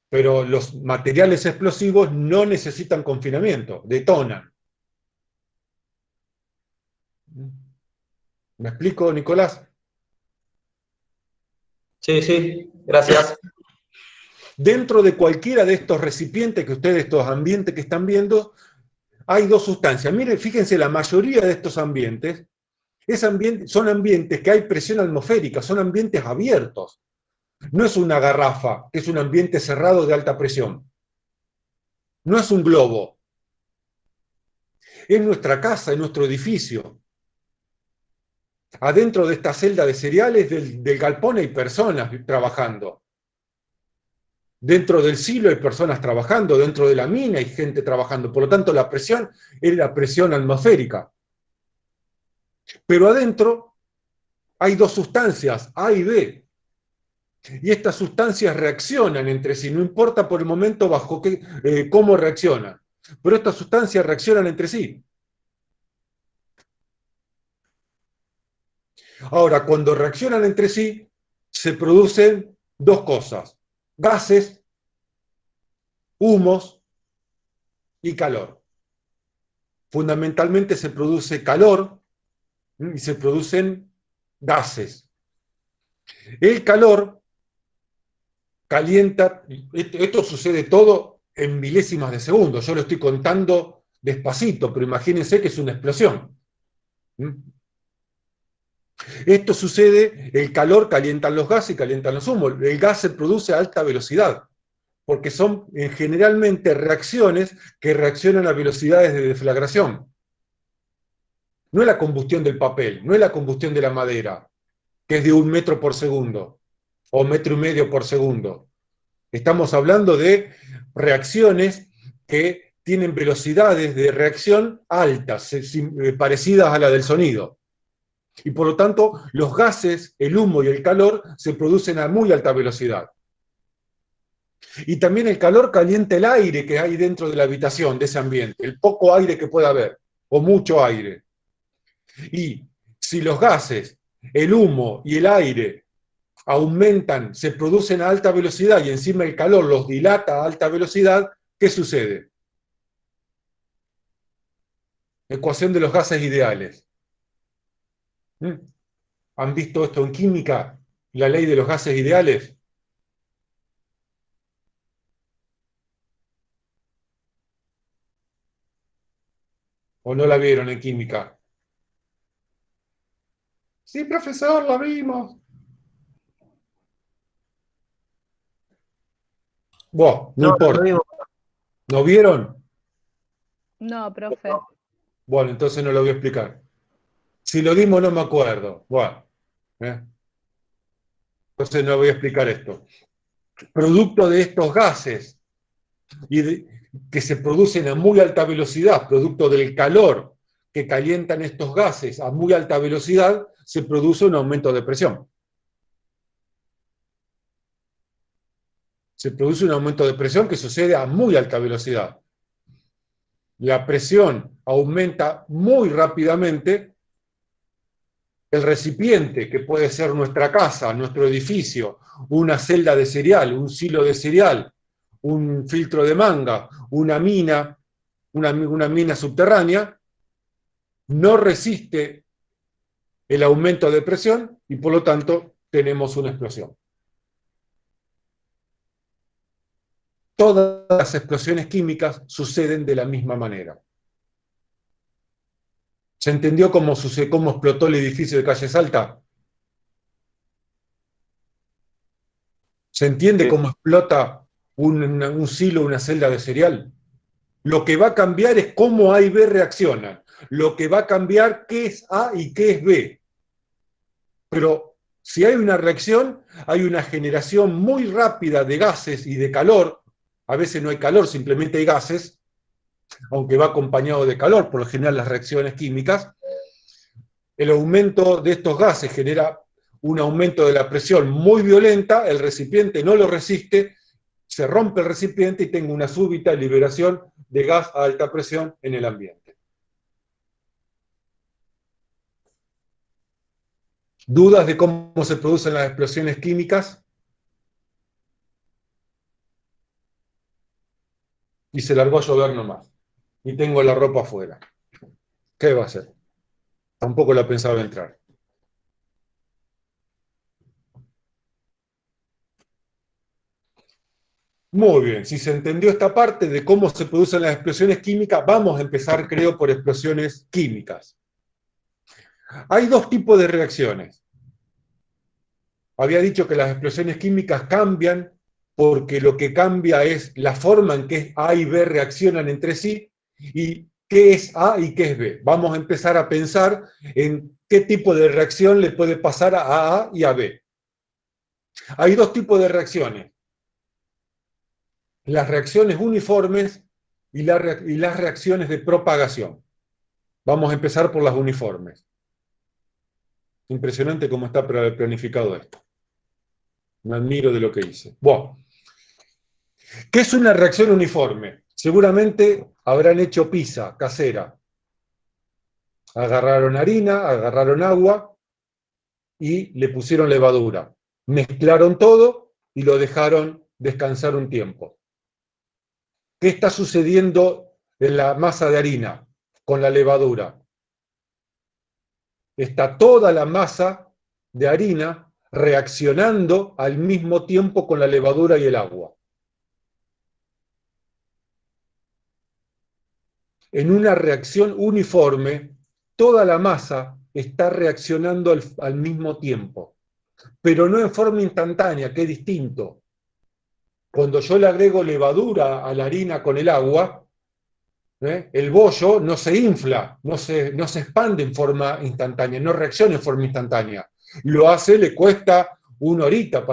Pero los materiales explosivos no necesitan confinamiento, detonan. ¿Me explico, Nicolás?
Sí, sí, gracias.
Dentro de cualquiera de estos recipientes estos ambientes que están viendo, hay dos sustancias. Miren, fíjense, la mayoría de estos ambientes son ambientes que hay presión atmosférica, son ambientes abiertos. No es una garrafa, que es un ambiente cerrado de alta presión. No es un globo. Es nuestra casa, es nuestro edificio. Adentro de esta celda de cereales del galpón hay personas trabajando. Dentro del silo hay personas trabajando, dentro de la mina hay gente trabajando. Por lo tanto, la presión es la presión atmosférica. Pero adentro hay dos sustancias, A y B. Y estas sustancias reaccionan entre sí, no importa por el momento cómo reaccionan. Pero estas sustancias reaccionan entre sí. Ahora, cuando reaccionan entre sí, se producen dos cosas: gases, humos y calor. Fundamentalmente se produce calor y se producen gases. El calor calienta, esto sucede todo en milésimas de segundo, yo lo estoy contando despacito, pero imagínense que es una explosión. Esto sucede, el calor calienta los gases y calienta los humos, el gas se produce a alta velocidad, porque son generalmente reacciones que reaccionan a velocidades de deflagración. No es la combustión del papel, no es la combustión de la madera, que es de 1 metro por segundo, o 1,5 metros por segundo. Estamos hablando de reacciones que tienen velocidades de reacción altas, parecidas a la del sonido. Y por lo tanto, los gases, el humo y el calor se producen a muy alta velocidad. Y también el calor calienta el aire que hay dentro de la habitación, de ese ambiente, el poco aire que pueda haber, o mucho aire. Y si los gases, el humo y el aire aumentan, se producen a alta velocidad y encima el calor los dilata a alta velocidad, ¿qué sucede? Ecuación de los gases ideales. ¿Mm? ¿Han visto esto en química? La ley de los gases ideales. ¿O no la vieron en química? Sí, profesor, la vimos. Bueno, no
No, no lo
importa.
digo.
¿No vieron?
No, profe.
Bueno, entonces no lo voy a explicar. Si lo dimos no me acuerdo. Bueno, entonces no voy a explicar esto. Producto de estos gases que se producen a muy alta velocidad, producto del calor que calientan estos gases a muy alta velocidad, se produce un aumento de presión. Se produce un aumento de presión que sucede a muy alta velocidad. La presión aumenta muy rápidamente. El recipiente, que puede ser nuestra casa, nuestro edificio, una celda de cereal, un silo de cereal, un filtro de manga, una mina subterránea, no resiste el aumento de presión y por lo tanto tenemos una explosión. Todas las explosiones químicas suceden de la misma manera. ¿Se entendió cómo explotó el edificio de Calle Salta? ¿Se entiende
Sí.
cómo explota un silo, una celda de cereal? Lo que va a cambiar es cómo A y B reaccionan. Lo que va a cambiar qué es A y qué es B. Pero si hay una reacción, hay una generación muy rápida de gases y de calor. A veces no hay calor, simplemente hay gases, aunque va acompañado de calor, por lo general las reacciones químicas. El aumento de estos gases genera un aumento de la presión muy violenta, el recipiente no lo resiste, se rompe el recipiente y tengo una súbita liberación de gas a alta presión en el ambiente. ¿Dudas de cómo se producen las explosiones químicas? Y se largó a llover nomás. Y tengo la ropa afuera. ¿Qué va a hacer? Tampoco la pensaba entrar. Muy bien, si se entendió esta parte de cómo se producen las explosiones químicas, vamos a empezar, creo, por explosiones químicas. Hay dos tipos de reacciones. Había dicho que las explosiones químicas cambian porque lo que cambia es la forma en que A y B reaccionan entre sí y qué es A y qué es B. Vamos a empezar a pensar en qué tipo de reacción le puede pasar a A y a B. Hay dos tipos de reacciones. Las reacciones uniformes y las reacciones de propagación. Vamos a empezar por las uniformes. Impresionante cómo está planificado esto. Me admiro de lo que hice. Bueno, ¿qué es una reacción uniforme? Seguramente habrán hecho pizza casera. Agarraron harina, agarraron agua y le pusieron levadura. Mezclaron todo y lo dejaron descansar un tiempo. ¿Qué está sucediendo en la masa de harina con la levadura? Está toda la masa de harina reaccionando al mismo tiempo con la levadura y el agua. En una reacción uniforme, toda la masa está reaccionando al mismo tiempo, pero no en forma instantánea, que es distinto. Cuando yo le agrego levadura a la harina con el agua, el bollo no se infla, no se expande en forma instantánea, no reacciona en forma instantánea. Lo hace, le cuesta una horita,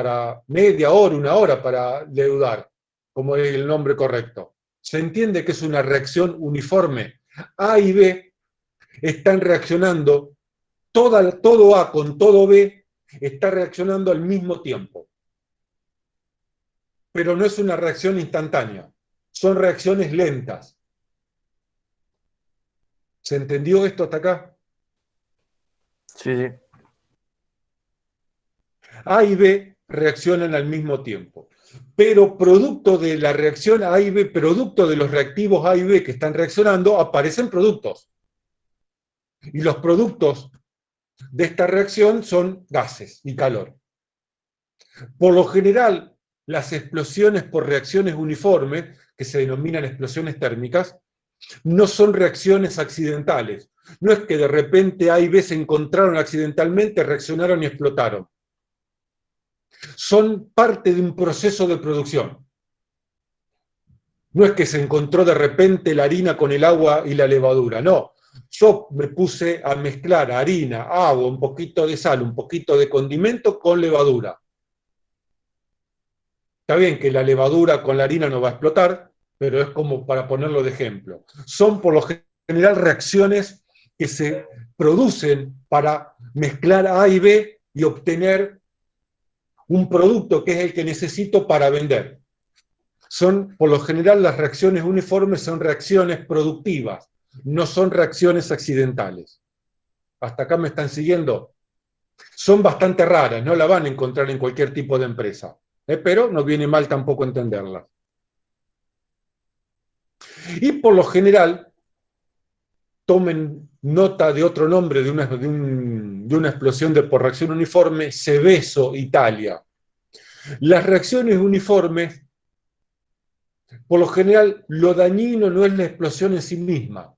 media hora, una hora para leudar, como es el nombre correcto. Se entiende que es una reacción uniforme. A y B están reaccionando, todo A con todo B está reaccionando al mismo tiempo. Pero no es una reacción instantánea, son reacciones lentas. ¿Se entendió esto hasta acá?
Sí, sí.
A y B reaccionan al mismo tiempo. Pero producto de la reacción A y B, producto de los reactivos A y B que están reaccionando, aparecen productos. Y los productos de esta reacción son gases y calor. Por lo general, las explosiones por reacciones uniformes, que se denominan explosiones térmicas, no son reacciones accidentales. No es que de repente A y B se encontraron accidentalmente, reaccionaron y explotaron. Son parte de un proceso de producción. No es que se encontró de repente la harina con el agua y la levadura, no. Yo me puse a mezclar harina, agua, un poquito de sal, un poquito de condimento con levadura. Está bien que la levadura con la harina no va a explotar, pero es como para ponerlo de ejemplo. Son por lo general reacciones que se producen para mezclar A y B y obtener un producto que es el que necesito para vender. Son, por lo general, las reacciones uniformes son reacciones productivas, no son reacciones accidentales. ¿Hasta acá me están siguiendo? Son bastante raras, no la van a encontrar en cualquier tipo de empresa, pero no viene mal tampoco entenderlas. Y por lo general, tomen nota de otro nombre de una explosión por reacción uniforme, Seveso, Italia. Las reacciones uniformes, por lo general, lo dañino no es la explosión en sí misma,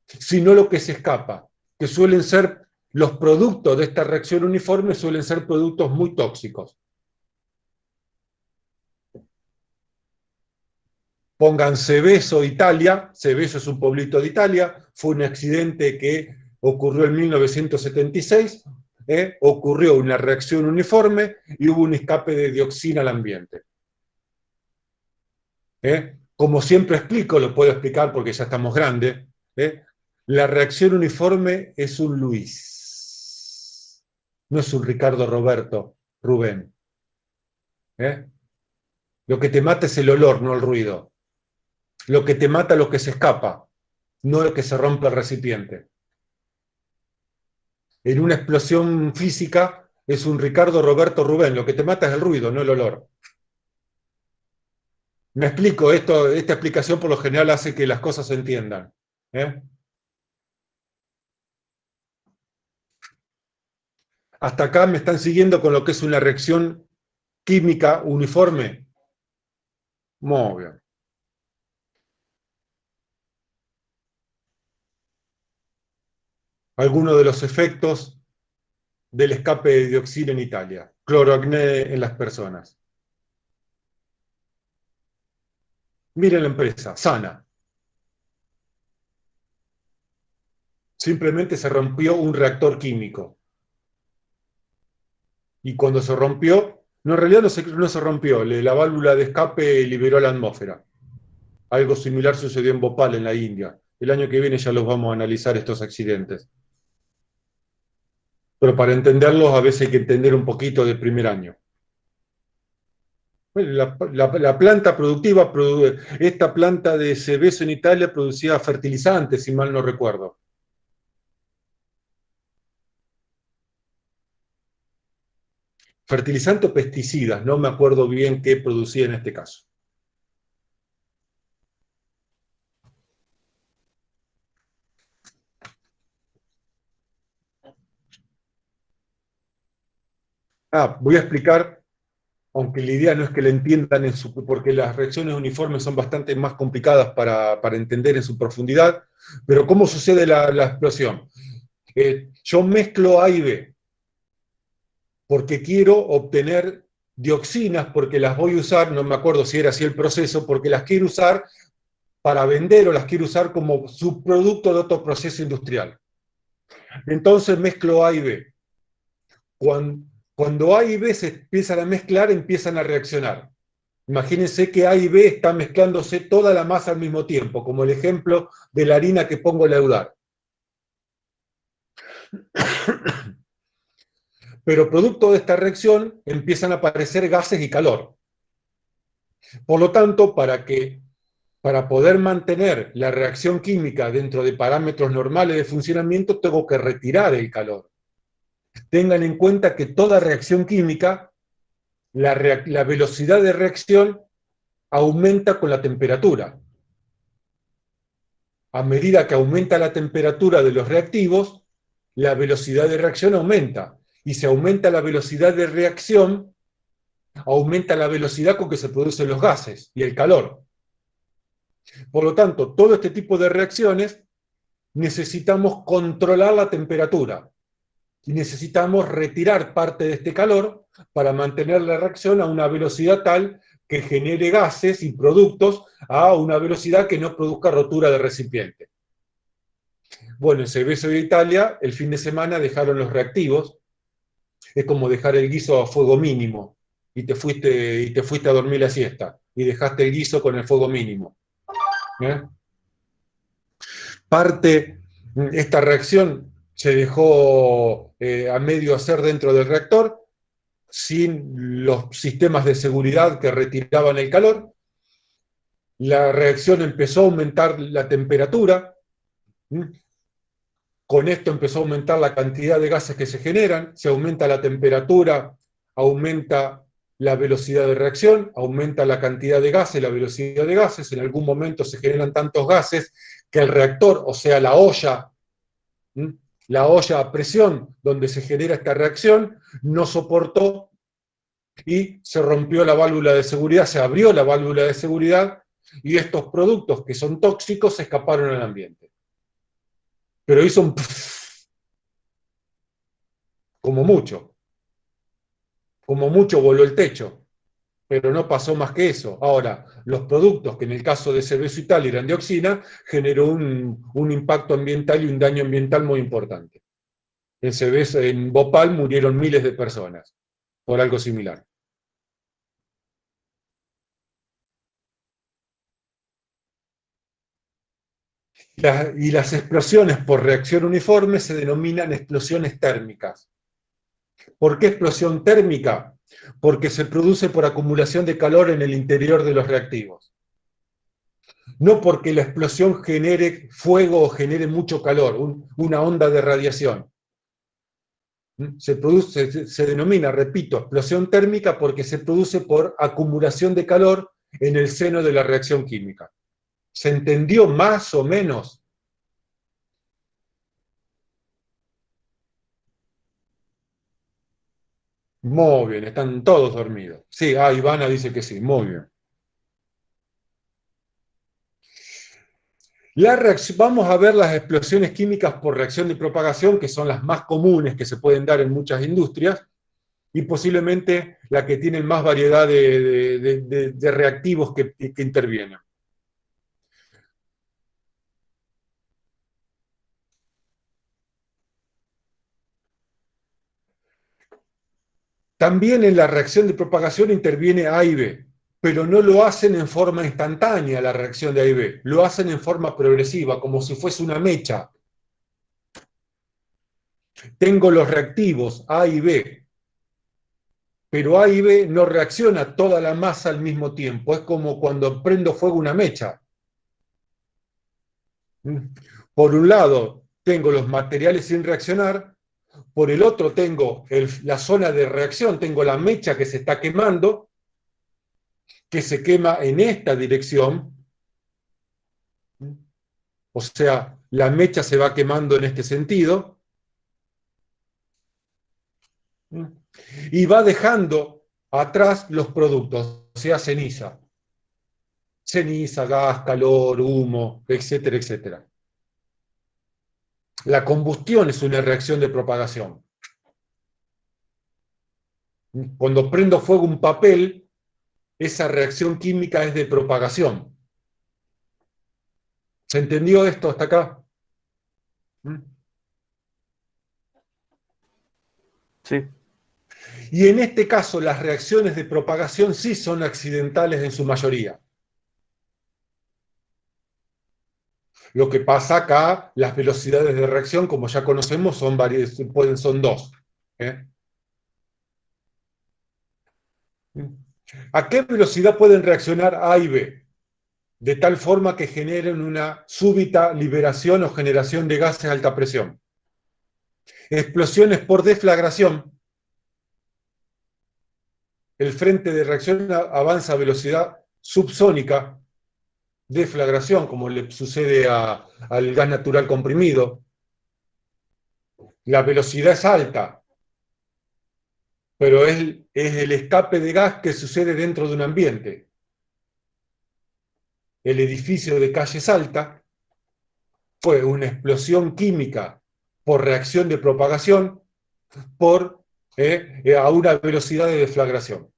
sino lo que se escapa, que suelen ser los productos de esta reacción uniforme, suelen ser productos muy tóxicos. Pongan Seveso, Italia. Seveso es un pueblito de Italia. Fue un accidente que ocurrió en 1976. Ocurrió una reacción uniforme y hubo un escape de dioxina al ambiente. Como siempre explico, lo puedo explicar porque ya estamos grandes, la reacción uniforme es un Luis. No es un Ricardo, Roberto, Rubén. Lo que te mata es el olor, no el ruido. Lo que te mata es lo que se escapa, no lo que se rompe el recipiente. En una explosión física es un Ricardo, Roberto, Rubén. Lo que te mata es el ruido, no el olor. Me explico, esta explicación por lo general hace que las cosas se entiendan. Hasta acá me están siguiendo con lo que es una reacción química uniforme. Muy bien. Algunos de los efectos del escape de dioxina en Italia. Cloroacné en las personas. Miren la empresa, sana. Simplemente se rompió un reactor químico. Y cuando se rompió, no, en realidad no se rompió, la válvula de escape liberó la atmósfera. Algo similar sucedió en Bhopal, en la India. El año que viene ya los vamos a analizar estos accidentes. Pero para entenderlos a veces hay que entender un poquito de primer año. La planta productiva, esta planta de Seveso en Italia producía fertilizantes, si mal no recuerdo. Fertilizante o pesticidas, no me acuerdo bien qué producía en este caso. Voy a explicar, aunque la idea no es que la entiendan, porque las reacciones uniformes son bastante más complicadas para entender en su profundidad, pero ¿cómo sucede la explosión? Yo mezclo A y B, porque quiero obtener dioxinas, porque las voy a usar, no me acuerdo si era así el proceso, porque las quiero usar para vender o las quiero usar como subproducto de otro proceso industrial. Entonces mezclo A y B. Cuando A y B se empiezan a mezclar, empiezan a reaccionar. Imagínense que A y B están mezclándose toda la masa al mismo tiempo, como el ejemplo de la harina que pongo a leudar. Pero producto de esta reacción empiezan a aparecer gases y calor. Por lo tanto, para poder mantener la reacción química dentro de parámetros normales de funcionamiento, tengo que retirar el calor. Tengan en cuenta que toda reacción química, la velocidad de reacción aumenta con la temperatura. a medida que aumenta la temperatura de los reactivos, la velocidad de reacción aumenta. Y si aumenta la velocidad de reacción, aumenta la velocidad con que se producen los gases y el calor. Por lo tanto, todo este tipo de reacciones necesitamos controlar la temperatura y necesitamos retirar parte de este calor para mantener la reacción a una velocidad tal que genere gases y productos a una velocidad que no produzca rotura de recipiente. Bueno, en Seveso de Italia, el fin de semana dejaron los reactivos. Es como dejar el guiso a fuego mínimo y te fuiste a dormir la siesta y dejaste el guiso con el fuego mínimo. Esta reacción se dejó a medio hacer dentro del reactor, sin los sistemas de seguridad que retiraban el calor. La reacción empezó a aumentar la temperatura. Con esto empezó a aumentar la cantidad de gases que se generan. Se aumenta la temperatura, aumenta la velocidad de reacción, aumenta la cantidad de gases, la velocidad de gases. En algún momento se generan tantos gases que el reactor, o sea, la olla a presión donde se genera esta reacción, no soportó y se rompió la válvula de seguridad, se abrió la válvula de seguridad y estos productos que son tóxicos se escaparon al ambiente. Pero hizo un como mucho voló el techo, pero no pasó más que eso. Ahora, los productos que en el caso de Seveso Italia eran dioxina, generó un impacto ambiental y un daño ambiental muy importante. En Bhopal murieron miles de personas por algo similar. Y las explosiones por reacción uniforme se denominan explosiones térmicas. ¿Por qué explosión térmica? Porque se produce por acumulación de calor en el interior de los reactivos. No porque la explosión genere fuego o genere mucho calor, una onda de radiación. Se denomina, repito, explosión térmica porque se produce por acumulación de calor en el seno de la reacción química. ¿Se entendió más o menos? Muy bien, están todos dormidos. Sí, Ivana dice que sí, muy bien. Vamos a ver las explosiones químicas por reacción de propagación, que son las más comunes que se pueden dar en muchas industrias, y posiblemente la que tiene más variedad de reactivos que intervienen. También en la reacción de propagación interviene A y B, pero no lo hacen en forma instantánea la reacción de A y B, lo hacen en forma progresiva, como si fuese una mecha. Tengo los reactivos A y B, pero A y B no reacciona toda la masa al mismo tiempo, es como cuando prendo fuego una mecha. Por un lado, tengo los materiales sin reaccionar, por el otro tengo la zona de reacción, tengo la mecha que se está quemando, que se quema en esta dirección, o sea, la mecha se va quemando en este sentido, y va dejando atrás los productos, o sea, ceniza. Ceniza, gas, calor, humo, etcétera, etcétera. La combustión es una reacción de propagación. Cuando prendo fuego un papel, esa reacción química es de propagación. ¿Se entendió esto hasta acá?
Sí.
Y en este caso, las reacciones de propagación sí son accidentales en su mayoría. Lo que pasa acá, las velocidades de reacción, como ya conocemos, son dos. ¿A qué velocidad pueden reaccionar A y B? De tal forma que generen una súbita liberación o generación de gases a alta presión. Explosiones por deflagración. El frente de reacción avanza a velocidad subsónica. deflagración, como le sucede al gas natural comprimido. La velocidad es alta, pero es el escape de gas que sucede dentro de un ambiente. El edificio de Calle Salta fue una explosión química por reacción de propagación a una velocidad de deflagración.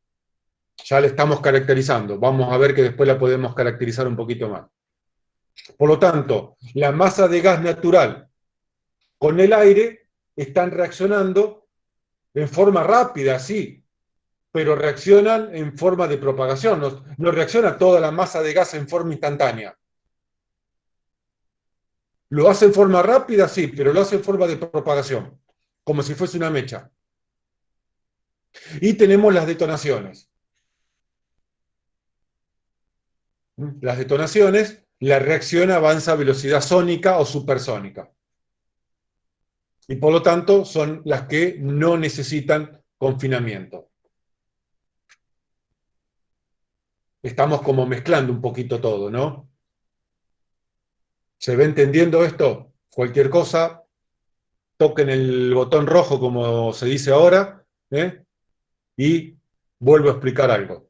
Ya la estamos caracterizando. Vamos a ver que después la podemos caracterizar un poquito más. Por lo tanto, la masa de gas natural con el aire están reaccionando en forma rápida, sí, pero reaccionan en forma de propagación. No reacciona toda la masa de gas en forma instantánea. Lo hace en forma rápida, sí, pero lo hace en forma de propagación, como si fuese una mecha. Y tenemos las detonaciones. Las detonaciones, la reacción avanza a velocidad sónica o supersónica. Y por lo tanto son las que no necesitan confinamiento. Estamos como mezclando un poquito todo, ¿no? ¿Se va entendiendo esto? Cualquier cosa, toquen el botón rojo, como se dice ahora, y vuelvo a explicar algo.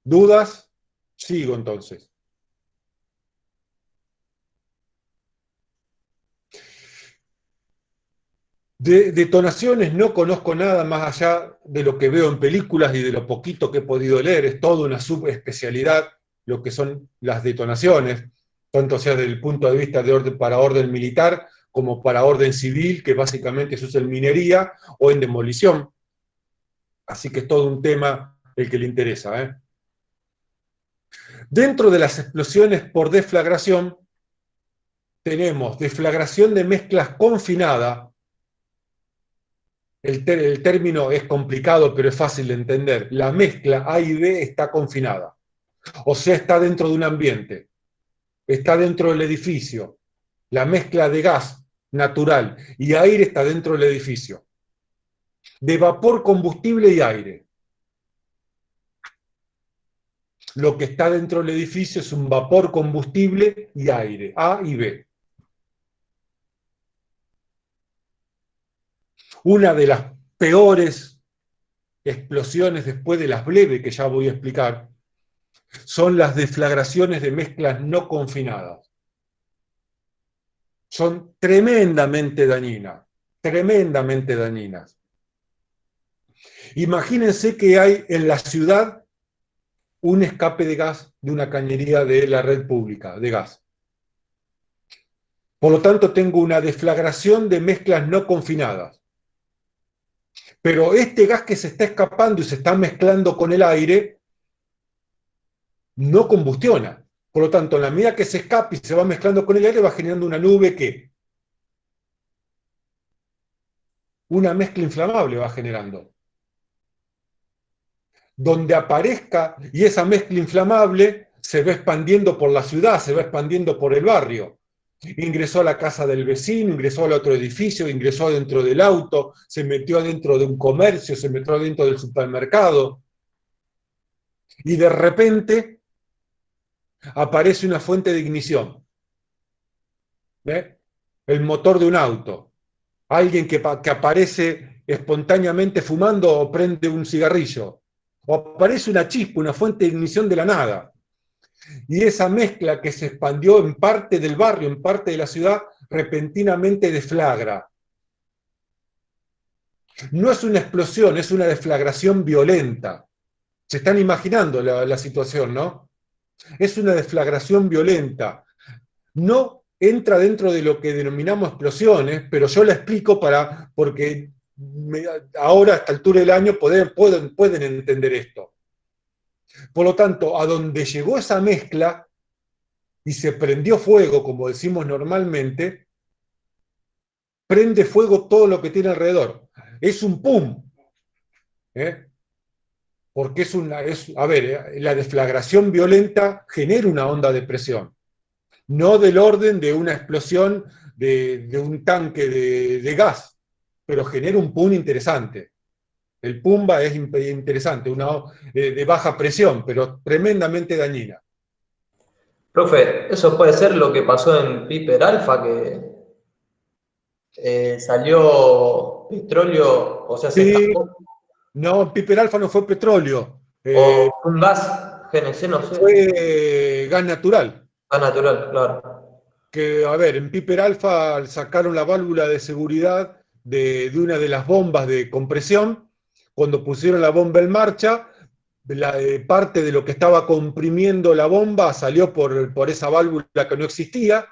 ¿Dudas? Sigo entonces. De detonaciones no conozco nada más allá de lo que veo en películas y de lo poquito que he podido leer. Es toda una subespecialidad lo que son las detonaciones, tanto sea desde el punto de vista de orden para orden militar como para orden civil, que básicamente se usa en minería o en demolición. Así que es todo un tema el que le interesa. Dentro de las explosiones por deflagración, tenemos deflagración de mezclas confinadas. El término es complicado, pero es fácil de entender. La mezcla A y B está confinada. O sea, está dentro de un ambiente. Está dentro del edificio. La mezcla de gas natural y aire está dentro del edificio. De vapor, combustible y aire. Lo que está dentro del edificio es un vapor, combustible y aire. A y B. Una de las peores explosiones después de las breves, que ya voy a explicar, son las deflagraciones de mezclas no confinadas. Son tremendamente dañinas, tremendamente dañinas. Imagínense que hay en la ciudad un escape de gas de una cañería de la red pública de gas. Por lo tanto, tengo una deflagración de mezclas no confinadas. Pero este gas que se está escapando y se está mezclando con el aire no combustiona. Por lo tanto, en la medida que se escapa y se va mezclando con el aire, va generando una nube que una mezcla inflamable va generando. Donde aparezca, y esa mezcla inflamable se va expandiendo por la ciudad, se va expandiendo por el barrio. Ingresó a la casa del vecino, ingresó al otro edificio, ingresó dentro del auto, se metió dentro de un comercio, se metió dentro del supermercado. Y de repente aparece una fuente de ignición. El motor de un auto. Alguien que aparece espontáneamente fumando o prende un cigarrillo. O aparece una chispa, una fuente de ignición de la nada. Y esa mezcla que se expandió en parte del barrio, en parte de la ciudad, repentinamente deflagra. No es una explosión, es una deflagración violenta. Se están imaginando la situación, ¿no? Es una deflagración violenta. No entra dentro de lo que denominamos explosiones, pero yo la explico porque ahora, a esta altura del año, pueden entender esto. Por lo tanto, a donde llegó esa mezcla y se prendió fuego, como decimos normalmente, prende fuego todo lo que tiene alrededor. Es un pum. Porque la deflagración violenta genera una onda de presión. No del orden de una explosión de un tanque de gas, pero genera un pum interesante. El pumba es interesante, de baja presión, pero tremendamente dañina.
Profe, eso puede ser lo que pasó en Piper Alpha, que salió petróleo, o sea, se
Sí,
escapó,
no, Piper Alpha no fue petróleo,
o un gas, GNC, no sé,
fue gas natural.
gas natural, claro.
Que, a ver, en Piper Alpha sacaron la válvula de seguridad de una de las bombas de compresión. Cuando pusieron la bomba en marcha, parte de lo que estaba comprimiendo la bomba salió por esa válvula que no existía,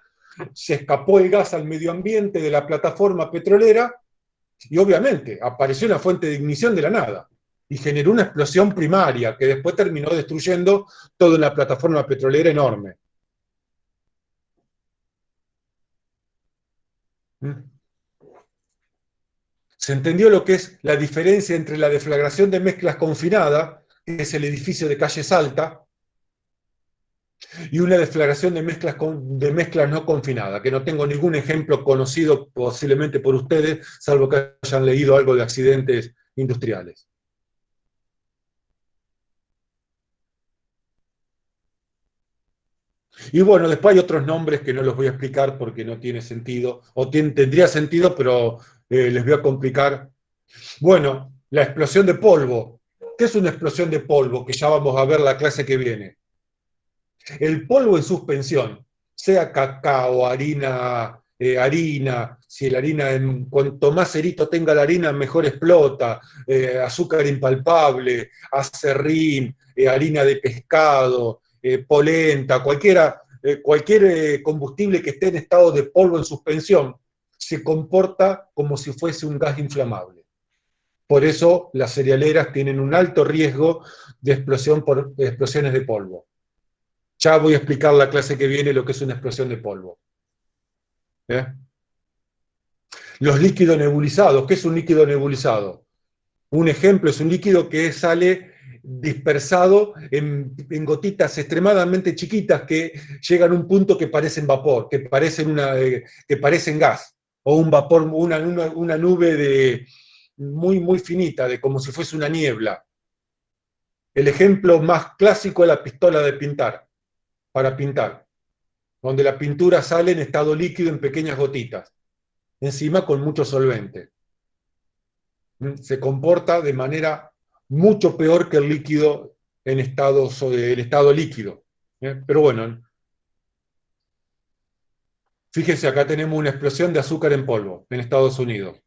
se escapó el gas al medio ambiente de la plataforma petrolera y obviamente apareció una fuente de ignición de la nada y generó una explosión primaria que después terminó destruyendo toda una plataforma petrolera enorme. ¿Se entendió lo que es la diferencia entre la deflagración de mezclas confinada, que es el edificio de calle Salta, y una deflagración de mezclas no confinadas? Que no tengo ningún ejemplo conocido posiblemente por ustedes, salvo que hayan leído algo de accidentes industriales. Y bueno, después hay otros nombres que no los voy a explicar porque no tiene sentido, o tendría sentido, pero les voy a complicar. Bueno, la explosión de polvo. ¿Qué es una explosión de polvo? Que ya vamos a ver la clase que viene. El polvo en suspensión, sea cacao, harina, si la harina, cuanto más cerito tenga la harina, mejor explota, azúcar impalpable, acerrín, harina de pescado, polenta, cualquier combustible que esté en estado de polvo en suspensión, se comporta como si fuese un gas inflamable. Por eso las cerealeras tienen un alto riesgo de explosión por explosiones de polvo. Ya voy a explicar la clase que viene lo que es una explosión de polvo. ¿Eh? Los líquidos nebulizados. ¿Qué es un líquido nebulizado? Un ejemplo es un líquido que sale dispersado en gotitas extremadamente chiquitas que llegan a un punto que parecen vapor, que parecen gas, o un vapor, una nube muy finita, como si fuese una niebla. El ejemplo más clásico es la pistola de pintar, para pintar, donde la pintura sale en estado líquido en pequeñas gotitas, encima con mucho solvente. Se comporta de manera mucho peor que el líquido en estado líquido. Pero bueno, fíjense, acá tenemos una explosión de azúcar en polvo en Estados Unidos.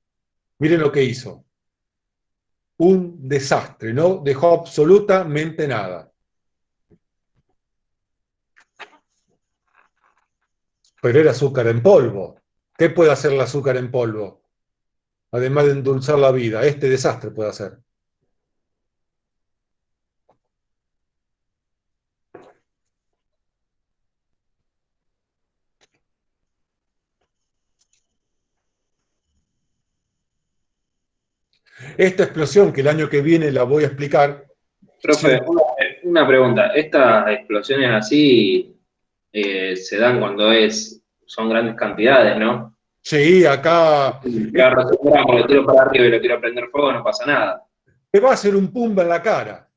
Miren lo que hizo. Un desastre, no dejó absolutamente nada. Pero era azúcar en polvo. ¿Qué puede hacer el azúcar en polvo? Además de endulzar la vida, este desastre puede hacer. Esta explosión, que el año que viene la voy a explicar.
Profe,
Sí,
una pregunta. ¿Estas explosiones así se dan cuando son grandes cantidades, no?
sí, acá
Un carro se tramo, lo tiro para arriba y lo quiero prender fuego, no pasa nada.
te va a hacer un pumba en la cara.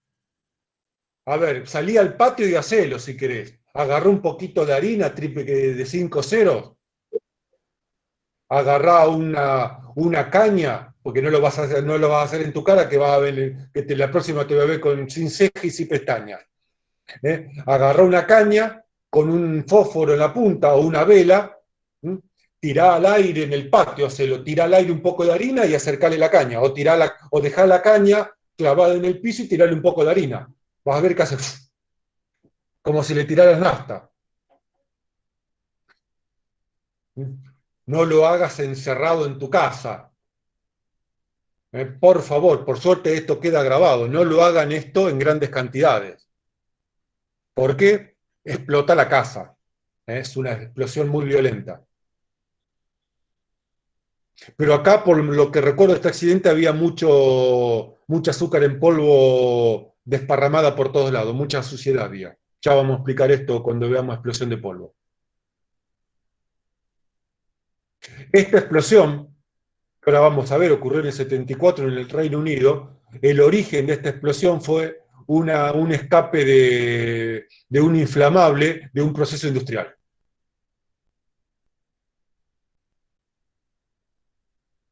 A ver, salí al patio y hacelo si querés. Agarrá un poquito de harina triple de 5 ceros, agarrá una caña, porque no lo vas a hacer en tu cara, que vas a ver, la próxima te va a ver sin cejas y sin pestañas. Agarrá una caña con un fósforo en la punta o una vela, tirá al aire en el patio, tirá al aire un poco de harina y acercale la caña, o dejá la caña clavada en el piso y tirarle un poco de harina. Vas a ver que hace como si le tiraras nafta. No lo hagas encerrado en tu casa. Por favor, por suerte esto queda grabado. No lo hagan esto en grandes cantidades. Porque explota la casa. Es una explosión muy violenta. Pero acá, por lo que recuerdo de este accidente, había mucho azúcar en polvo desparramada por todos lados, mucha suciedad había. Ya vamos a explicar esto cuando veamos explosión de polvo. Esta explosión, que ahora vamos a ver, ocurrió en el 74 en el Reino Unido, el origen de esta explosión fue un escape de un inflamable de un proceso industrial.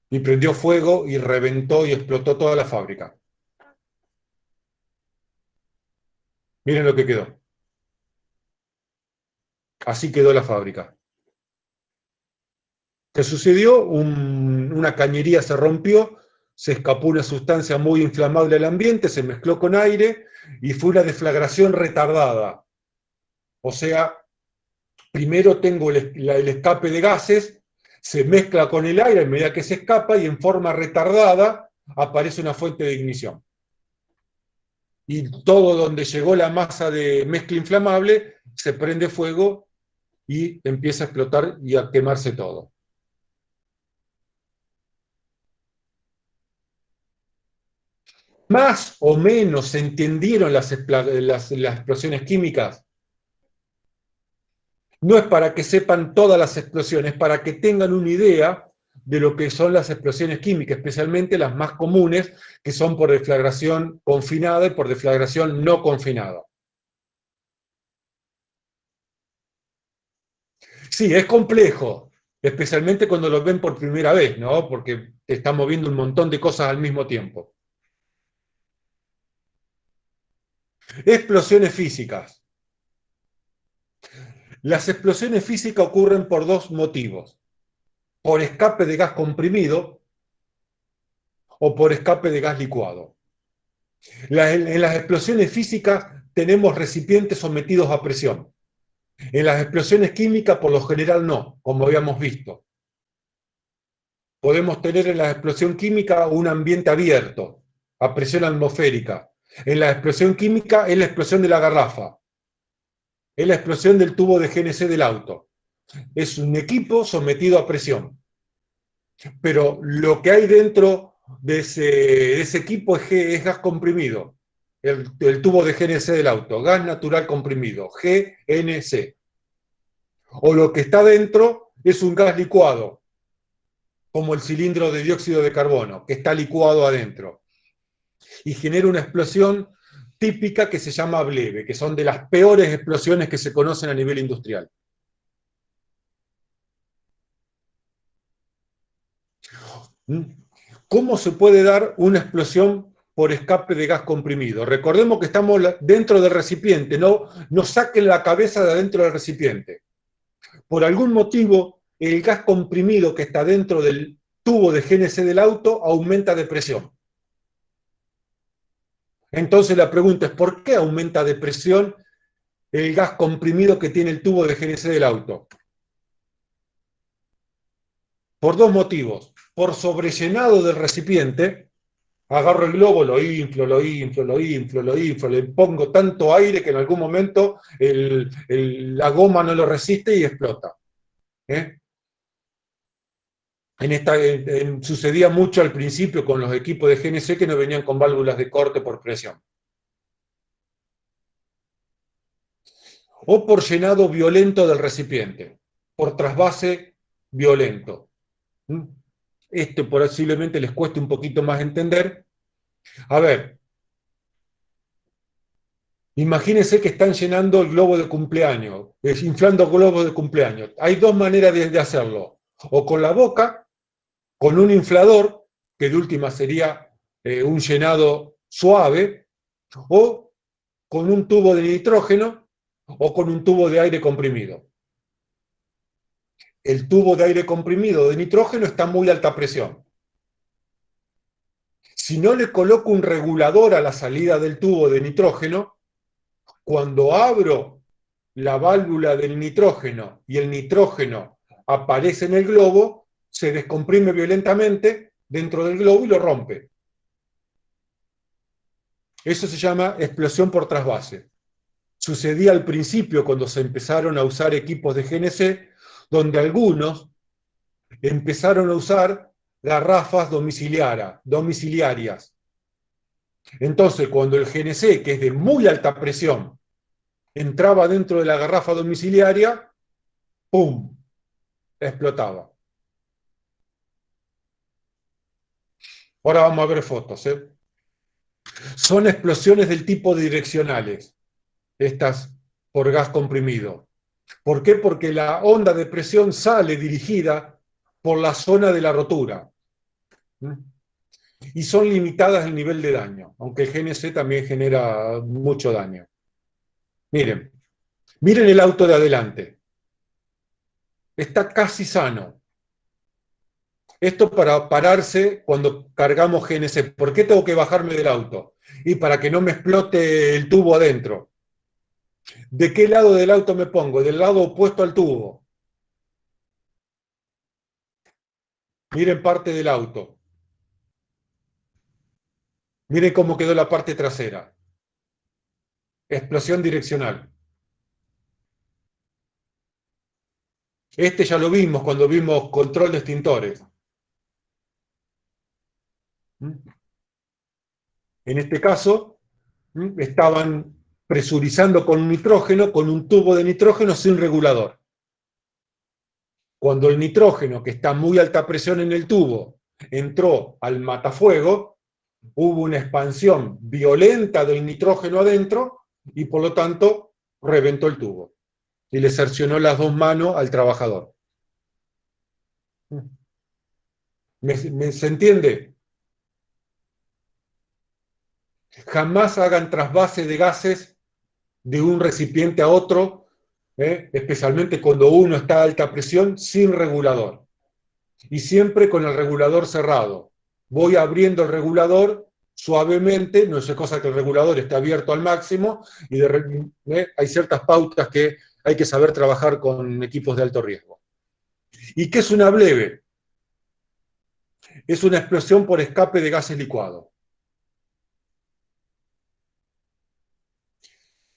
Y prendió fuego y reventó y explotó toda la fábrica. Miren lo que quedó. Así quedó la fábrica. ¿Qué sucedió? Una cañería se rompió, se escapó una sustancia muy inflamable al ambiente, se mezcló con aire y fue una deflagración retardada. O sea, primero tengo el escape de gases, se mezcla con el aire a medida que se escapa y en forma retardada aparece una fuente de ignición. Y todo donde llegó la masa de mezcla inflamable se prende fuego y empieza a explotar y a quemarse todo. Más o menos se entendieron las explosiones químicas. No es para que sepan todas las explosiones, para que tengan una idea de lo que son las explosiones químicas, especialmente las más comunes, que son por deflagración confinada y por deflagración no confinada. Sí, es complejo, especialmente cuando lo ven por primera vez, ¿no? Porque estamos viendo un montón de cosas al mismo tiempo. Explosiones físicas. Las explosiones físicas ocurren por dos motivos: por escape de gas comprimido o por escape de gas licuado. En las explosiones físicas tenemos recipientes sometidos a presión. En las explosiones químicas, por lo general, no, como habíamos visto. Podemos tener en la explosión química un ambiente abierto, a presión atmosférica. En la explosión química es la explosión de la garrafa, es la explosión del tubo de GNC del auto. Es un equipo sometido a presión. Pero lo que hay dentro de ese equipo es gas comprimido. El tubo de GNC del auto, gas natural comprimido, GNC. O lo que está dentro es un gas licuado, como el cilindro de dióxido de carbono, que está licuado adentro. Y genera una explosión típica que se llama bleve, que son de las peores explosiones que se conocen a nivel industrial. ¿Cómo se puede dar una explosión por escape de gas comprimido? Recordemos que estamos dentro del recipiente, no saquen la cabeza de adentro del recipiente. Por algún motivo, el gas comprimido que está dentro del tubo de GNC del auto aumenta de presión. Entonces la pregunta es, ¿por qué aumenta de presión el gas comprimido que tiene el tubo de GNC del auto? Por dos motivos. Por sobrellenado del recipiente, agarro el globo, lo inflo, le pongo tanto aire que en algún momento la goma no lo resiste y explota. Sucedía mucho al principio con los equipos de GNC que no venían con válvulas de corte por presión. O por llenado violento del recipiente, por trasvase violento. Posiblemente les cueste un poquito más entender. A ver, imagínense que están llenando el globo de cumpleaños, inflando globos de cumpleaños. Hay dos maneras de hacerlo. O con la boca, con un inflador, que de última sería un llenado suave, o con un tubo de nitrógeno, o con un tubo de aire comprimido. El tubo de aire comprimido de nitrógeno está a muy alta presión. Si no le coloco un regulador a la salida del tubo de nitrógeno, cuando abro la válvula del nitrógeno y el nitrógeno aparece en el globo, se descomprime violentamente dentro del globo y lo rompe. Eso se llama explosión por trasvase. Sucedía al principio cuando se empezaron a usar equipos de GNC, donde algunos empezaron a usar garrafas domiciliarias. Entonces, cuando el GNC, que es de muy alta presión, entraba dentro de la garrafa domiciliaria, ¡pum!, explotaba. Ahora vamos a ver fotos. Son explosiones del tipo direccionales, estas por gas comprimido. ¿Por qué? Porque la onda de presión sale dirigida por la zona de la rotura. Y son limitadas el nivel de daño, aunque el GNC también genera mucho daño. Miren, miren el auto de adelante. Está casi sano. Esto para pararse cuando cargamos GNC. ¿Por qué tengo que bajarme del auto? Y para que no me explote el tubo adentro. ¿De qué lado del auto me pongo? Del lado opuesto al tubo. Miren parte del auto. Miren cómo quedó la parte trasera. Explosión direccional. Este ya lo vimos cuando vimos control de extintores. En este caso, estaban presurizando con nitrógeno, con un tubo de nitrógeno sin regulador. Cuando el nitrógeno, que está a muy alta presión en el tubo, entró al matafuego, hubo una expansión violenta del nitrógeno adentro y por lo tanto reventó el tubo y le cercionó las dos manos al trabajador. ¿Se entiende? Jamás hagan trasvase de gases de un recipiente a otro, especialmente cuando uno está a alta presión, sin regulador. Y siempre con el regulador cerrado. Voy abriendo el regulador suavemente, no es cosa que el regulador esté abierto al máximo, y hay ciertas pautas que hay que saber trabajar con equipos de alto riesgo. ¿Y qué es una bleve? Es una explosión por escape de gases licuados.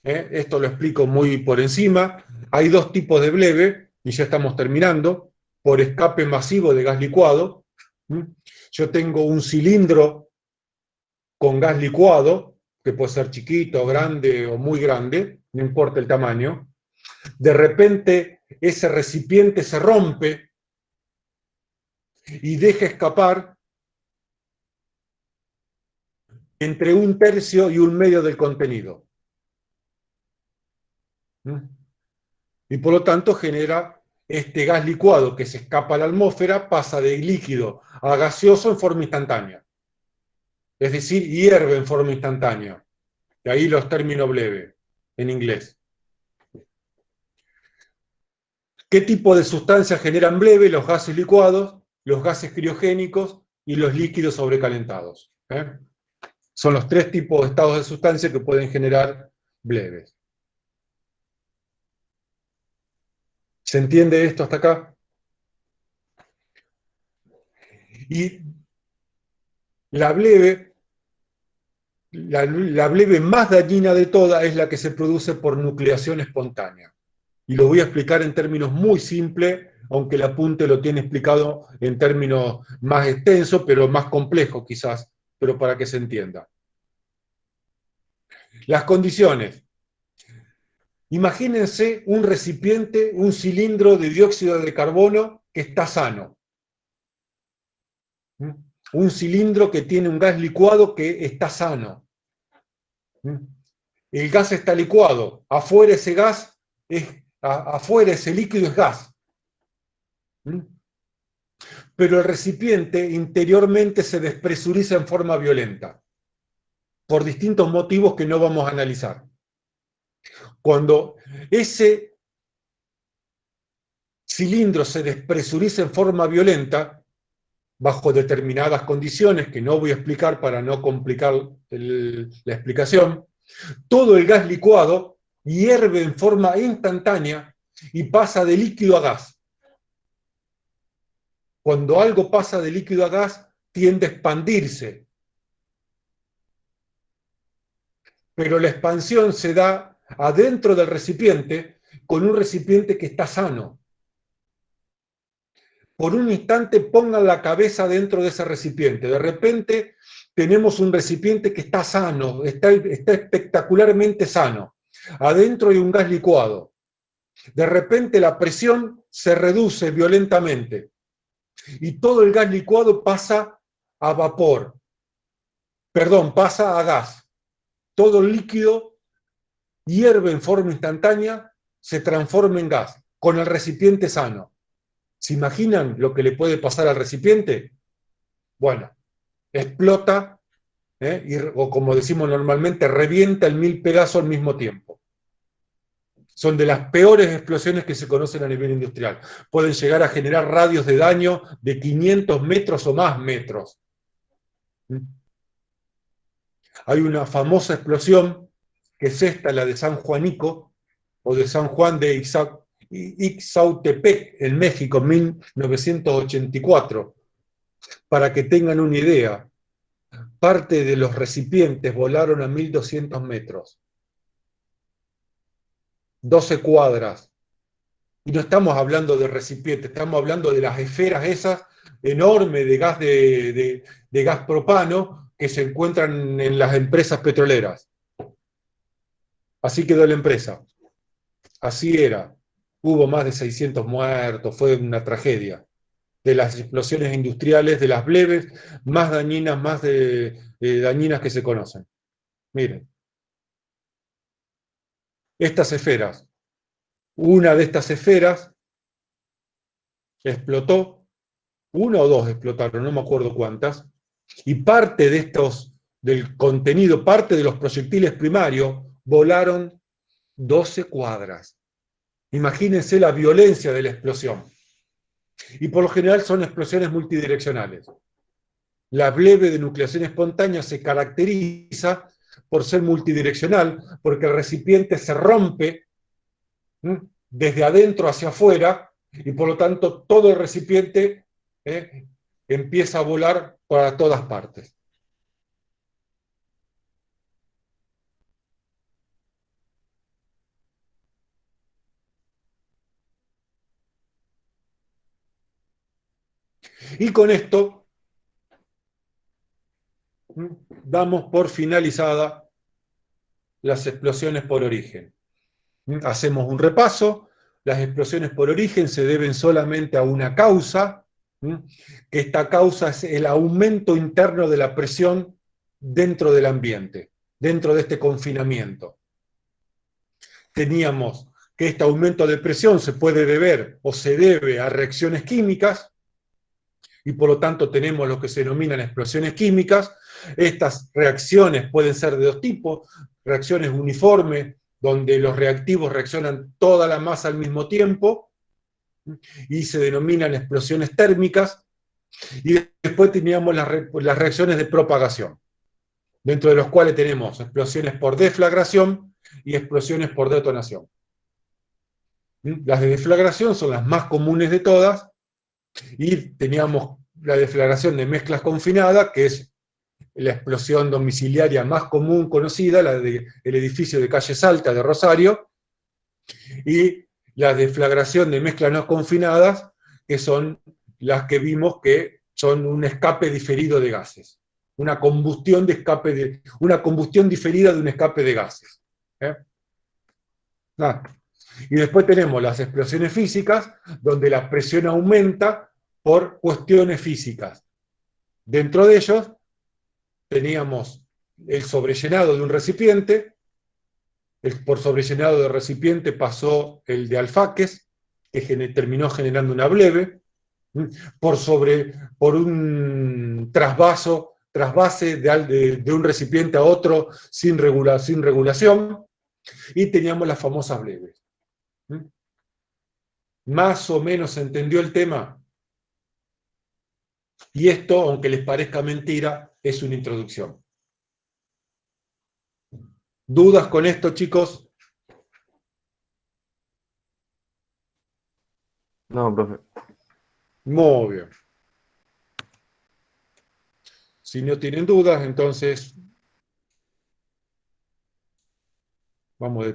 Esto lo explico muy por encima. Hay dos tipos de bleve, y ya estamos terminando, por escape masivo de gas licuado. Yo tengo un cilindro con gas licuado, que puede ser chiquito, grande o muy grande, no importa el tamaño. De repente ese recipiente se rompe y deja escapar entre 1/3 y 1/2 del contenido. Y por lo tanto genera este gas licuado que se escapa a la atmósfera, pasa de líquido a gaseoso en forma instantánea. Es decir, hierve en forma instantánea. De ahí los términos bleve en inglés. ¿Qué tipo de sustancias generan bleve? Los gases licuados, los gases criogénicos y los líquidos sobrecalentados. Son los 3 tipos de estados de sustancia que pueden generar bleves. ¿Se entiende esto hasta acá? Y la bleve más dañina de todas es la que se produce por nucleación espontánea. Y lo voy a explicar en términos muy simples, aunque el apunte lo tiene explicado en términos más extensos, pero más complejos quizás, pero para que se entienda. Las condiciones. Imagínense un recipiente, un cilindro de dióxido de carbono que está sano. Un cilindro que tiene un gas licuado que está sano. El gas está licuado. Afuera ese gas, afuera ese líquido es gas. Pero el recipiente interiormente se despresuriza en forma violenta. Por distintos motivos que no vamos a analizar. Cuando ese cilindro se despresuriza en forma violenta, bajo determinadas condiciones que no voy a explicar para no complicar la explicación, todo el gas licuado hierve en forma instantánea y pasa de líquido a gas. Cuando algo pasa de líquido a gas, tiende a expandirse. Pero la expansión se da adentro del recipiente con un recipiente que está sano. Por un instante pongan la cabeza dentro de ese recipiente. De repente tenemos un recipiente que está sano, está espectacularmente sano. Adentro hay un gas licuado. De repente la presión se reduce violentamente y todo el gas licuado pasa a vapor. Perdón, pasa a gas. Todo el líquido hierve en forma instantánea, se transforma en gas, con el recipiente sano. ¿Se imaginan lo que le puede pasar al recipiente? Bueno, explota, o como decimos normalmente, revienta en 1000 pedazos al mismo tiempo. Son de las peores explosiones que se conocen a nivel industrial. Pueden llegar a generar radios de daño de 500 metros o más metros. Hay una famosa explosión, que es esta, la de San Juanico, o de San Juan de Ixautepec, en México, en 1984. Para que tengan una idea, parte de los recipientes volaron a 1200 metros. 12 cuadras. Y no estamos hablando de recipientes, estamos hablando de las esferas esas enormes de gas, de gas propano que se encuentran en las empresas petroleras. Así quedó la empresa. Así era. Hubo más de 600 muertos, fue una tragedia. De las explosiones industriales, de las breves, más dañinas, dañinas que se conocen. Miren. Estas esferas. Una de estas esferas explotó, una o dos explotaron, no me acuerdo cuántas, y parte de del contenido, parte de los proyectiles primarios, volaron 12 cuadras. Imagínense la violencia de la explosión. Y por lo general son explosiones multidireccionales. La breve de nucleación espontánea se caracteriza por ser multidireccional, porque el recipiente se rompe desde adentro hacia afuera, y por lo tanto todo el recipiente empieza a volar para todas partes. Y con esto damos por finalizada las explosiones por origen. Hacemos un repaso. Las explosiones por origen se deben solamente a una causa, que esta causa es el aumento interno de la presión dentro del ambiente, dentro de este confinamiento. Teníamos que este aumento de presión se puede deber o se debe a reacciones químicas, y por lo tanto tenemos lo que se denominan explosiones químicas. Estas reacciones pueden ser de dos tipos: reacciones uniformes, donde los reactivos reaccionan toda la masa al mismo tiempo, y se denominan explosiones térmicas. Y después teníamos las reacciones de propagación, dentro de los cuales tenemos explosiones por deflagración y explosiones por detonación. Las de deflagración son las más comunes de todas, y teníamos la deflagración de mezclas confinadas, que es la explosión domiciliaria más común conocida, la del edificio de Calle Salta de Rosario, y la deflagración de mezclas no confinadas, que son las que vimos que son un escape diferido de gases, una combustión diferida de un escape de gases. Y después tenemos las explosiones físicas, donde la presión aumenta por cuestiones físicas. Dentro de ellos teníamos el sobrellenado de un recipiente. Por sobrellenado de recipiente pasó el de alfaques, que terminó generando una bleve. Por un trasvase de un recipiente a otro sin regulación. Y teníamos las famosas bleves. Más o menos se entendió el tema. Y esto, aunque les parezca mentira, es una introducción. ¿Dudas con esto, chicos?
No, profe.
Muy bien. Si no tienen dudas, entonces vamos de